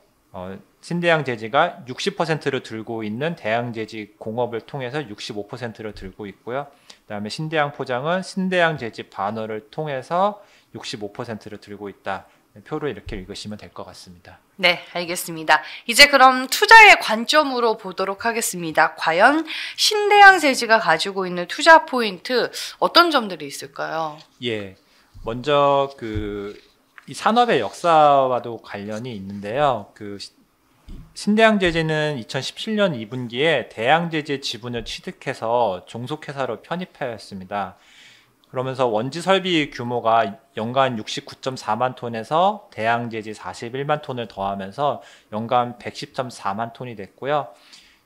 신대양제지가 60%를 들고 있는 대양제지 공업을 통해서 65%를 들고 있고요. 그다음에 신대양포장은 신대양제지 반월을 통해서 65%를 들고 있다. 표를 이렇게 읽으시면 될 것 같습니다. 네, 알겠습니다. 이제 그럼 투자의 관점으로 보도록 하겠습니다. 과연 신대양제지가 가지고 있는 투자 포인트 어떤 점들이 있을까요? 예, 먼저 이 산업의 역사와도 관련이 있는데요. 신대양제지는 2017년 2분기에 대양제지 지분을 취득해서 종속회사로 편입하였습니다. 그러면서 원지 설비 규모가 연간 69.4만 톤에서 대양제지 41만 톤을 더하면서 연간 110.4만 톤이 됐고요.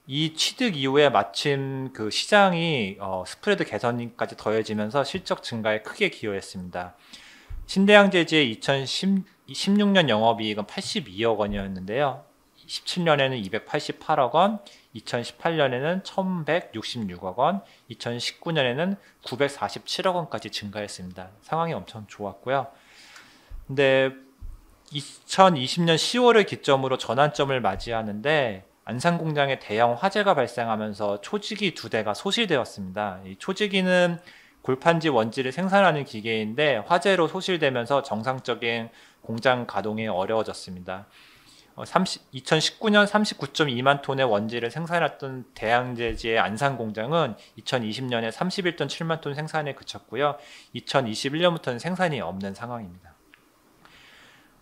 이 취득 이후에 마침 그 시장이 스프레드 개선까지 더해지면서 실적 증가에 크게 기여했습니다. 신대양제지의 2016년 영업이익은 82억 원이었는데요. 17년에는 288억 원, 2018년에는 1166억 원, 2019년에는 947억 원까지 증가했습니다. 상황이 엄청 좋았고요. 근데 2020년 10월을 기점으로 전환점을 맞이하는데 안산 공장에 대형 화재가 발생하면서 초지기 2대가 소실되었습니다. 이 초지기는 골판지 원지를 생산하는 기계인데 화재로 소실되면서 정상적인 공장 가동이 어려워졌습니다. 2019년 39.2만 톤의 원지를 생산했던 대양제지의 안산 공장은 2020년에 31.7만 톤 생산에 그쳤고요. 2021년부터는 생산이 없는 상황입니다.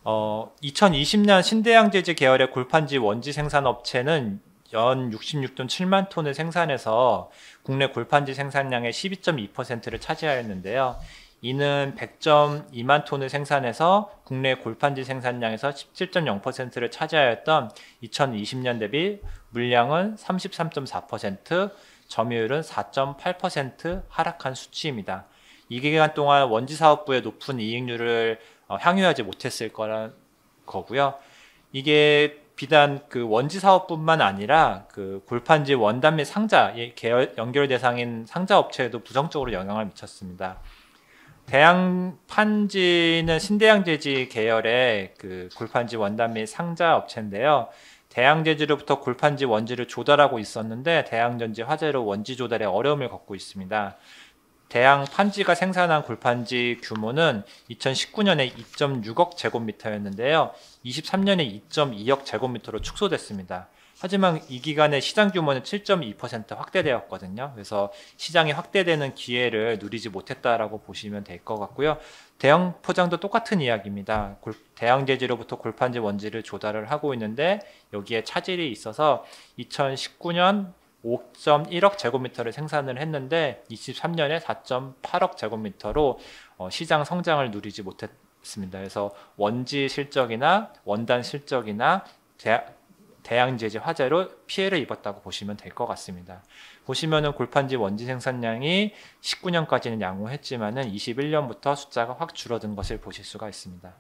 2020년 신대양제지 계열의 골판지 원지 생산 업체는 연 66.7만 톤을 생산해서 국내 골판지 생산량의 12.2%를 차지하였는데요. 이는 100.2만 톤을 생산해서 국내 골판지 생산량에서 17.0%를 차지하였던 2020년 대비 물량은 33.4%, 점유율은 4.8% 하락한 수치입니다. 이 기간 동안 원지 사업부의 높은 이익률을 향유하지 못했을 거란 거고요. 이게 비단 그 원지 사업뿐만 아니라 그 골판지 원단 및 상자 계열 연결 대상인 상자 업체에도 부정적으로 영향을 미쳤습니다. 대양판지는 신대양제지 계열의 그 골판지 원단 및 상자 업체인데요. 대양제지로부터 골판지 원지를 조달하고 있었는데 대양전지 화재로 원지 조달에 어려움을 겪고 있습니다. 대양판지가 생산한 골판지 규모는 2019년에 2.6억 제곱미터였는데요. 23년에 2.2억 제곱미터로 축소됐습니다. 하지만 이 기간에 시장 규모는 7.2% 확대되었거든요. 그래서 시장이 확대되는 기회를 누리지 못했다라고 보시면 될 것 같고요. 대형 포장도 똑같은 이야기입니다. 대양제지로부터 골판지 원지를 조달을 하고 있는데 여기에 차질이 있어서 2019년 5.1억 제곱미터를 생산을 했는데 23년에 4.8억 제곱미터로 시장 성장을 누리지 못했습니다. 그래서 원지 실적이나 원단 실적이나 대양제지 화재로 피해를 입었다고 보시면 될 것 같습니다. 보시면은 골판지 원지 생산량이 19년까지는 양호했지만은 21년부터 숫자가 확 줄어든 것을 보실 수가 있습니다.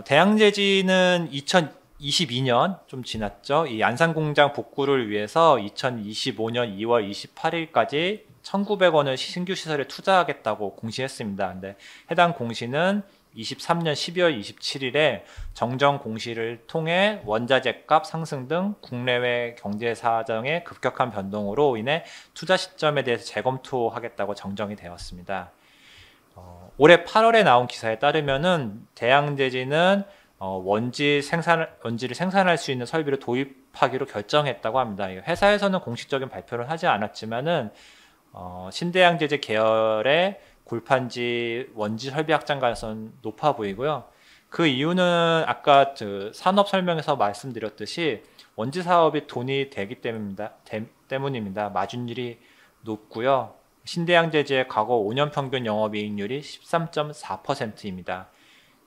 대양제지는 2022년 좀 지났죠. 이 안산공장 복구를 위해서 2025년 2월 28일까지 1,900원을 신규 시설에 투자하겠다고 공시했습니다. 근데 해당 공시는 23년 12월 27일에 정정 공시를 통해 원자재 값 상승 등 국내외 경제 사정의 급격한 변동으로 인해 투자 시점에 대해서 재검토하겠다고 정정이 되었습니다. 올해 8월에 나온 기사에 따르면은 대양제지는 원지를 생산할 수 있는 설비를 도입하기로 결정했다고 합니다. 회사에서는 공식적인 발표를 하지 않았지만은 신대양제지 계열의 골판지 원지 설비 확장 가능성은 높아 보이고요. 그 이유는 아까 산업 설명에서 말씀드렸듯이 원지 사업이 돈이 되기 때문입니다. 마진율이 높고요. 신대양제지의 과거 5년 평균 영업이익률이 13.4%입니다.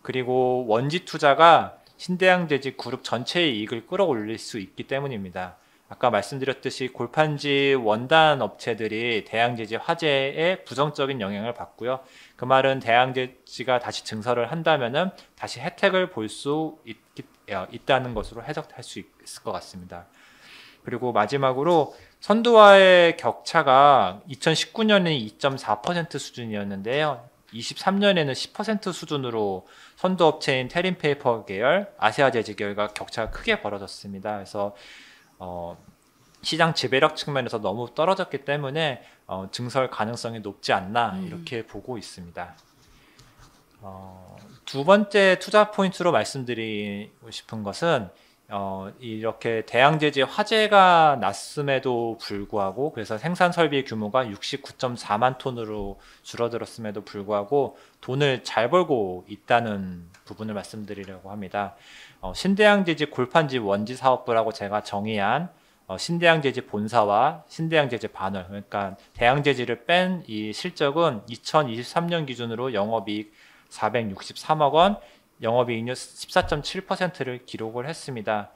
그리고 원지 투자가 신대양제지 그룹 전체의 이익을 끌어올릴 수 있기 때문입니다. 아까 말씀드렸듯이 골판지 원단 업체들이 대양제지 화재에 부정적인 영향을 받고요. 그 말은 대양제지가 다시 증설을 한다면은 다시 혜택을 볼 수 있다는 것으로 해석할 수 있을 것 같습니다. 그리고 마지막으로 선두와의 격차가 2019년에 2.4% 수준이었는데요. 23년에는 10% 수준으로 선두업체인 테린페이퍼 계열, 아시아제지 계열과 격차가 크게 벌어졌습니다. 그래서 시장 지배력 측면에서 너무 떨어졌기 때문에 증설 가능성이 높지 않나 이렇게 보고 있습니다. 두 번째 투자 포인트로 말씀드리고 싶은 것은 이렇게 대양제지 화재가 났음에도 불구하고 그래서 생산 설비 규모가 69.4만 톤으로 줄어들었음에도 불구하고 돈을 잘 벌고 있다는 부분을 말씀드리려고 합니다. 신대양제지 골판지 원지 사업부라고 제가 정의한 신대양제지 본사와 신대양제지 반월, 그러니까 대양제지를 뺀 이 실적은 2023년 기준으로 영업이익 463억 원, 영업이익률 14.7%를 기록을 했습니다.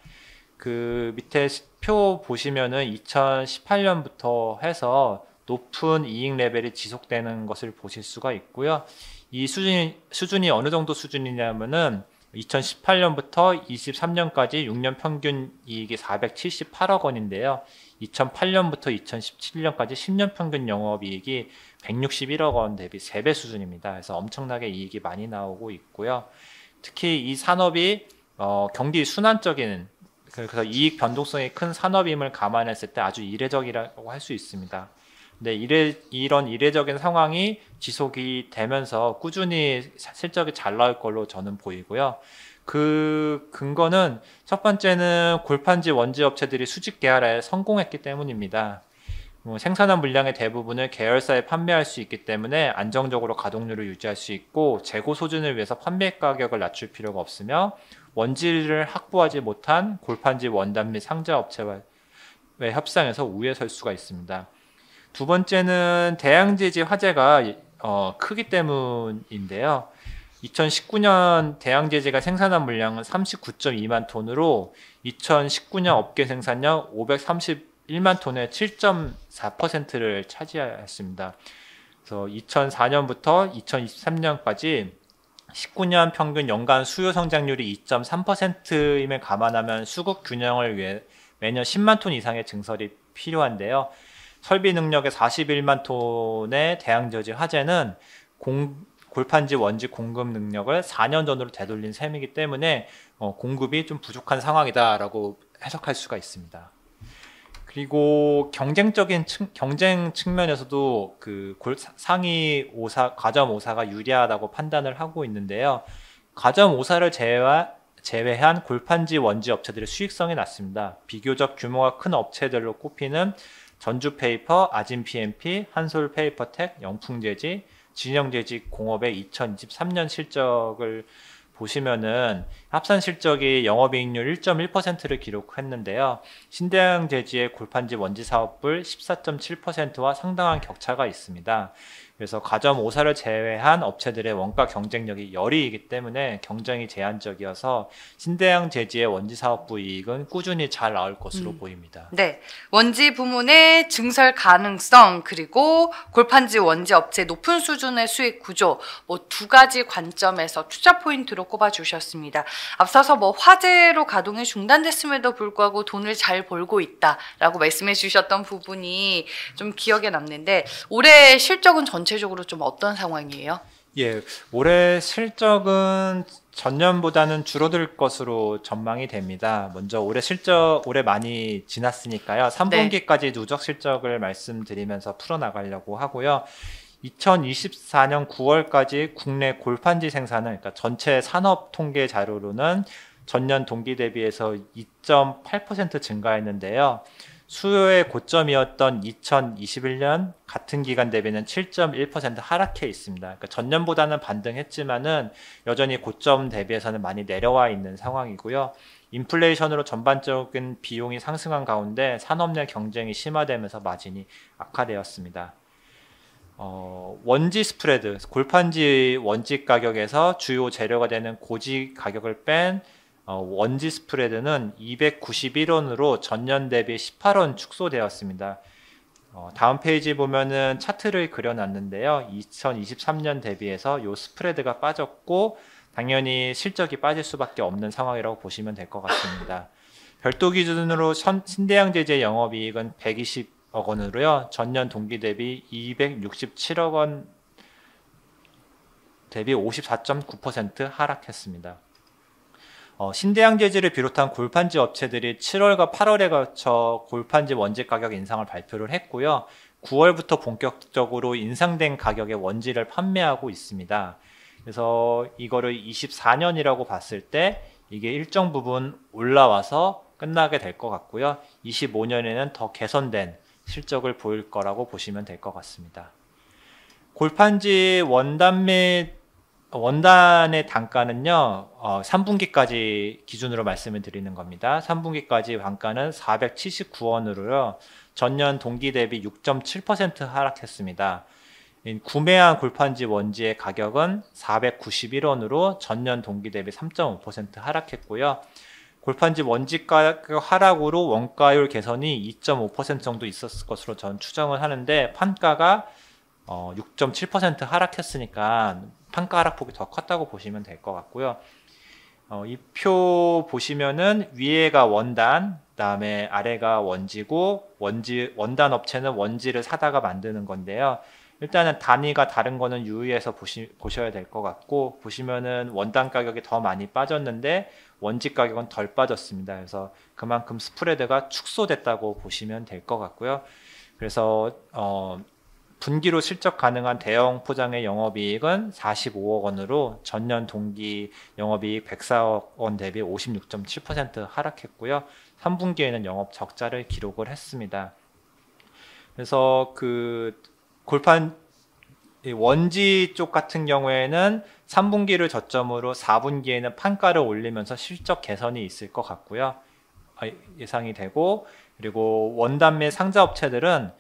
그 밑에 표 보시면은 2018년부터 해서 높은 이익 레벨이 지속되는 것을 보실 수가 있고요. 이 수준이 어느 정도 수준이냐면은 2018년부터 23년까지 6년 평균 이익이 478억 원인데요. 2008년부터 2017년까지 10년 평균 영업이익이 161억 원 대비 3배 수준입니다. 그래서 엄청나게 이익이 많이 나오고 있고요. 특히 이 산업이 경기 순환적인, 그래서 이익 변동성이 큰 산업임을 감안했을 때 아주 이례적이라고 할 수 있습니다. 근데 이런 이례적인 상황이 지속이 되면서 꾸준히 실적이 잘 나올 걸로 저는 보이고요. 그 근거는 첫 번째는 골판지 원지 업체들이 수직 계열에 성공했기 때문입니다. 생산한 물량의 대부분을 계열사에 판매할 수 있기 때문에 안정적으로 가동률을 유지할 수 있고 재고 소진을 위해서 판매 가격을 낮출 필요가 없으며 원지를 확보하지 못한 골판지 원단 및 상자 업체와의 협상에서 우위에 설 수가 있습니다. 두 번째는 대양제지 화재가 크기 때문인데요. 2019년 대양제지가 생산한 물량은 39.2만 톤으로 2019년 업계 생산량 531만 톤의 7.4%를 차지했습니다. 그래서 2004년부터 2023년까지 19년 평균 연간 수요 성장률이 2.3%임을 감안하면 수급 균형을 위해 매년 10만 톤 이상의 증설이 필요한데요. 설비 능력의 41만 톤의 대양저지 화재는 골판지 원지 공급 능력을 4년 전으로 되돌린 셈이기 때문에 공급이 좀 부족한 상황이다라고 해석할 수가 있습니다. 그리고 경쟁 측면에서도 그 상위 5사, 가점 5사가 유리하다고 판단을 하고 있는데요. 가점 5사를 제외한 골판지 원지 업체들의 수익성이 낮습니다. 비교적 규모가 큰 업체들로 꼽히는 전주페이퍼, 아진PMP, 한솔페이퍼텍, 영풍재지, 진영재직공업의 2023년 실적을 보시면은 합산 실적이 영업이익률 1.1%를 기록했는데요. 신대양재지의 골판지 원지 사업불 14.7%와 상당한 격차가 있습니다. 그래서 가점 5사를 제외한 업체들의 원가 경쟁력이 열이이기 때문에 경쟁이 제한적이어서 신대양재지의 원지 사업부 이익은 꾸준히 잘 나올 것으로 보입니다. 네, 원지 부문의 증설 가능성 그리고 골판지 원지 업체 높은 수준의 수익 구조 뭐 두 가지 관점에서 투자 포인트로 꼽아주셨습니다. 앞서서 뭐 화재로 가동이 중단됐음에도 불구하고 돈을 잘 벌고 있다라고 말씀해 주셨던 부분이 좀 기억에 남는데 올해 실적은 전체적으로 좀 어떤 상황이에요? 예, 올해 실적은 전년보다는 줄어들 것으로 전망이 됩니다. 먼저 올해 실적 올해 많이 지났으니까요. 3분기까지 누적 실적을 말씀드리면서 풀어나가려고 하고요. 2024년 9월까지 국내 골판지 생산은 그러니까 전체 산업 통계 자료로는 전년 동기 대비해서 2.8% 증가했는데요. 수요의 고점이었던 2021년 같은 기간 대비는 7.1% 하락해 있습니다. 그러니까 전년보다는 반등했지만은 여전히 고점 대비해서는 많이 내려와 있는 상황이고요. 인플레이션으로 전반적인 비용이 상승한 가운데 산업 내 경쟁이 심화되면서 마진이 악화되었습니다. 원지 스프레드, 골판지 원지 가격에서 주요 재료가 되는 고지 가격을 뺀 원지 스프레드는 291원으로 전년 대비 18원 축소되었습니다. 다음 페이지 보면은 차트를 그려놨는데요. 2023년 대비해서 이 스프레드가 빠졌고 당연히 실적이 빠질 수밖에 없는 상황이라고 보시면 될 것 같습니다. 별도 기준으로 신대양재지의 영업이익은 120억 원으로요. 전년 동기 대비 267억 원 대비 54.9% 하락했습니다. 신대양재지를 비롯한 골판지 업체들이 7월과 8월에 거쳐 골판지 원지 가격 인상을 발표를 했고요. 9월부터 본격적으로 인상된 가격의 원지를 판매하고 있습니다. 그래서 이거를 24년이라고 봤을 때 이게 일정 부분 올라와서 끝나게 될 것 같고요. 25년에는 더 개선된 실적을 보일 거라고 보시면 될 것 같습니다. 골판지 원단 및 원단의 단가는요, 3분기까지 기준으로 말씀을 드리는 겁니다. 3분기까지 단가는 479원으로요, 전년 동기 대비 6.7% 하락했습니다. 구매한 골판지 원지의 가격은 491원으로 전년 동기 대비 3.5% 하락했고요. 골판지 원지 가격 하락으로 원가율 개선이 2.5% 정도 있었을 것으로 저는 추정을 하는데 판가가 6.7% 하락했으니까 판가 하락폭이 더 컸다고 보시면 될 것 같고요. 이 표 보시면은 위에가 원단, 그다음에 아래가 원지고 원단 업체는 원지를 사다가 만드는 건데요. 일단은 단위가 다른 거는 유의해서 보셔야 될 것 같고 보시면은 원단 가격이 더 많이 빠졌는데 원지 가격은 덜 빠졌습니다. 그래서 그만큼 스프레드가 축소됐다고 보시면 될 것 같고요. 그래서 분기로 실적 가능한 대형 포장의 영업이익은 45억 원으로 전년 동기 영업이익 104억 원 대비 56.7% 하락했고요. 3분기에는 영업 적자를 기록을 했습니다. 그래서 그 원지 쪽 같은 경우에는 3분기를 저점으로 4분기에는 판가를 올리면서 실적 개선이 있을 것 같고요. 예상이 되고 그리고 원단 및 상자 업체들은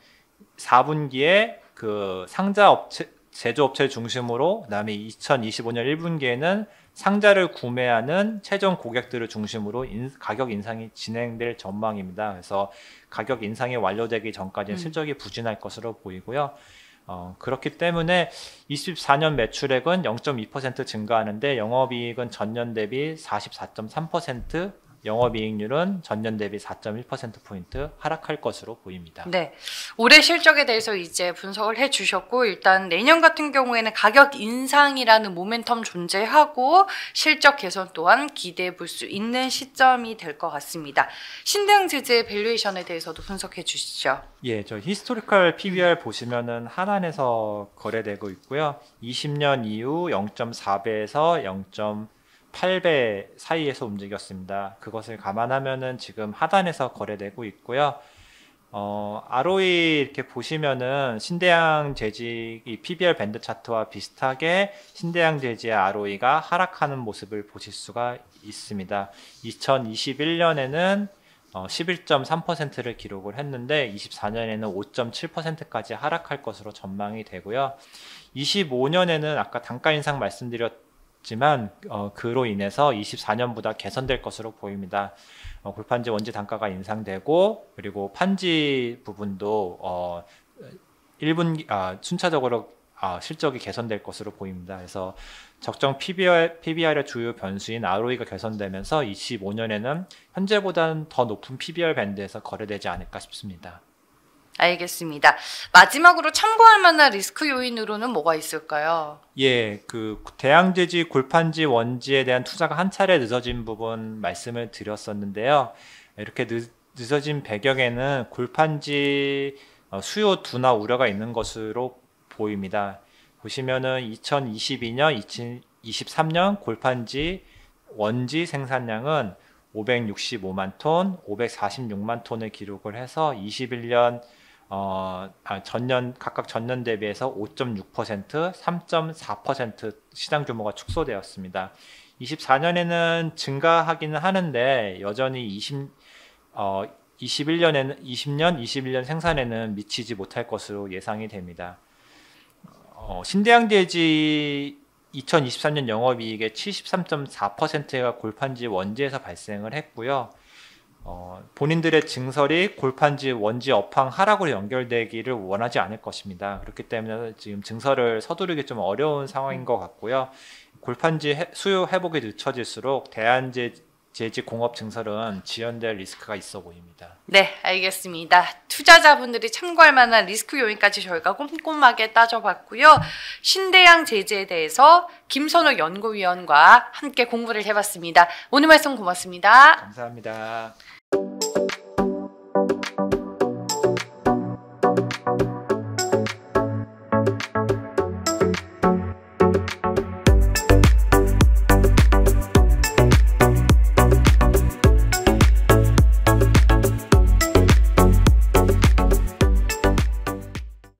4분기에 그 상자 업체 제조업체 중심으로 그다음에 2025년 1분기에는 상자를 구매하는 최종 고객들을 중심으로 가격 인상이 진행될 전망입니다. 그래서 가격 인상이 완료되기 전까지는 실적이 부진할 것으로 보이고요. 그렇기 때문에 24년 매출액은 0.2% 증가하는데 영업이익은 전년 대비 44.3% 영업이익률은 전년 대비 4.1%포인트 하락할 것으로 보입니다. 네. 올해 실적에 대해서 이제 분석을 해 주셨고, 일단 내년 같은 경우에는 가격 인상이라는 모멘텀 존재하고, 실적 개선 또한 기대해 볼 수 있는 시점이 될 것 같습니다. 신대영 제재의 밸류에이션에 대해서도 분석해 주시죠. 예, 저 히스토리컬 PBR 보시면은 하단에서 거래되고 있고요. 20년 이후 0.4배에서 0.8배 사이에서 움직였습니다. 그것을 감안하면은 지금 하단에서 거래되고 있고요. ROE 이렇게 보시면은 신대양 재직 이 PBR 밴드 차트와 비슷하게 신대양 재지의 ROE가 하락하는 모습을 보실 수가 있습니다. 2021년에는 11.3%를 기록을 했는데 24년에는 5.7%까지 하락할 것으로 전망이 되고요. 25년에는 아까 단가 인상 말씀드렸지만 그로 인해서 24년보다 개선될 것으로 보입니다. 골판지 원지 단가가 인상되고 그리고 판지 부분도 1분기 순차적으로 실적이 개선될 것으로 보입니다. 그래서 적정 PBR의 주요 변수인 ROE가 개선되면서 25년에는 현재보다는 더 높은 PBR 밴드에서 거래되지 않을까 싶습니다. 알겠습니다. 마지막으로 참고할 만한 리스크 요인으로는 뭐가 있을까요? 예, 그 대양재지, 골판지, 원지에 대한 투자가 한 차례 늦어진 부분 말씀을 드렸었는데요. 이렇게 늦어진 배경에는 골판지 수요 둔화 우려가 있는 것으로 보입니다. 보시면은 2022년, 2023년 골판지 원지 생산량은 565만 톤, 546만 톤을 기록을 해서 21년 각각 전년 대비해서 5.6%, 3.4% 시장 규모가 축소되었습니다. 24년에는 증가하기는 하는데 여전히 21년 생산에는 미치지 못할 것으로 예상이 됩니다. 신대양재지 2023년 영업이익의 73.4%가 골판지 원지에서 발생을 했고요. 본인들의 증설이 골판지 원지 업황 하락으로 연결되기를 원하지 않을 것입니다. 그렇기 때문에 지금 증설을 서두르기 좀 어려운 상황인 것 같고요. 골판지 수요 회복이 늦춰질수록 대한재지 공업 증설은 지연될 리스크가 있어 보입니다. 네, 알겠습니다. 투자자분들이 참고할 만한 리스크 요인까지 저희가 꼼꼼하게 따져봤고요. 신대양 제재에 대해서 김선호 연구위원과 함께 공부를 해봤습니다. 오늘 말씀 고맙습니다. 감사합니다.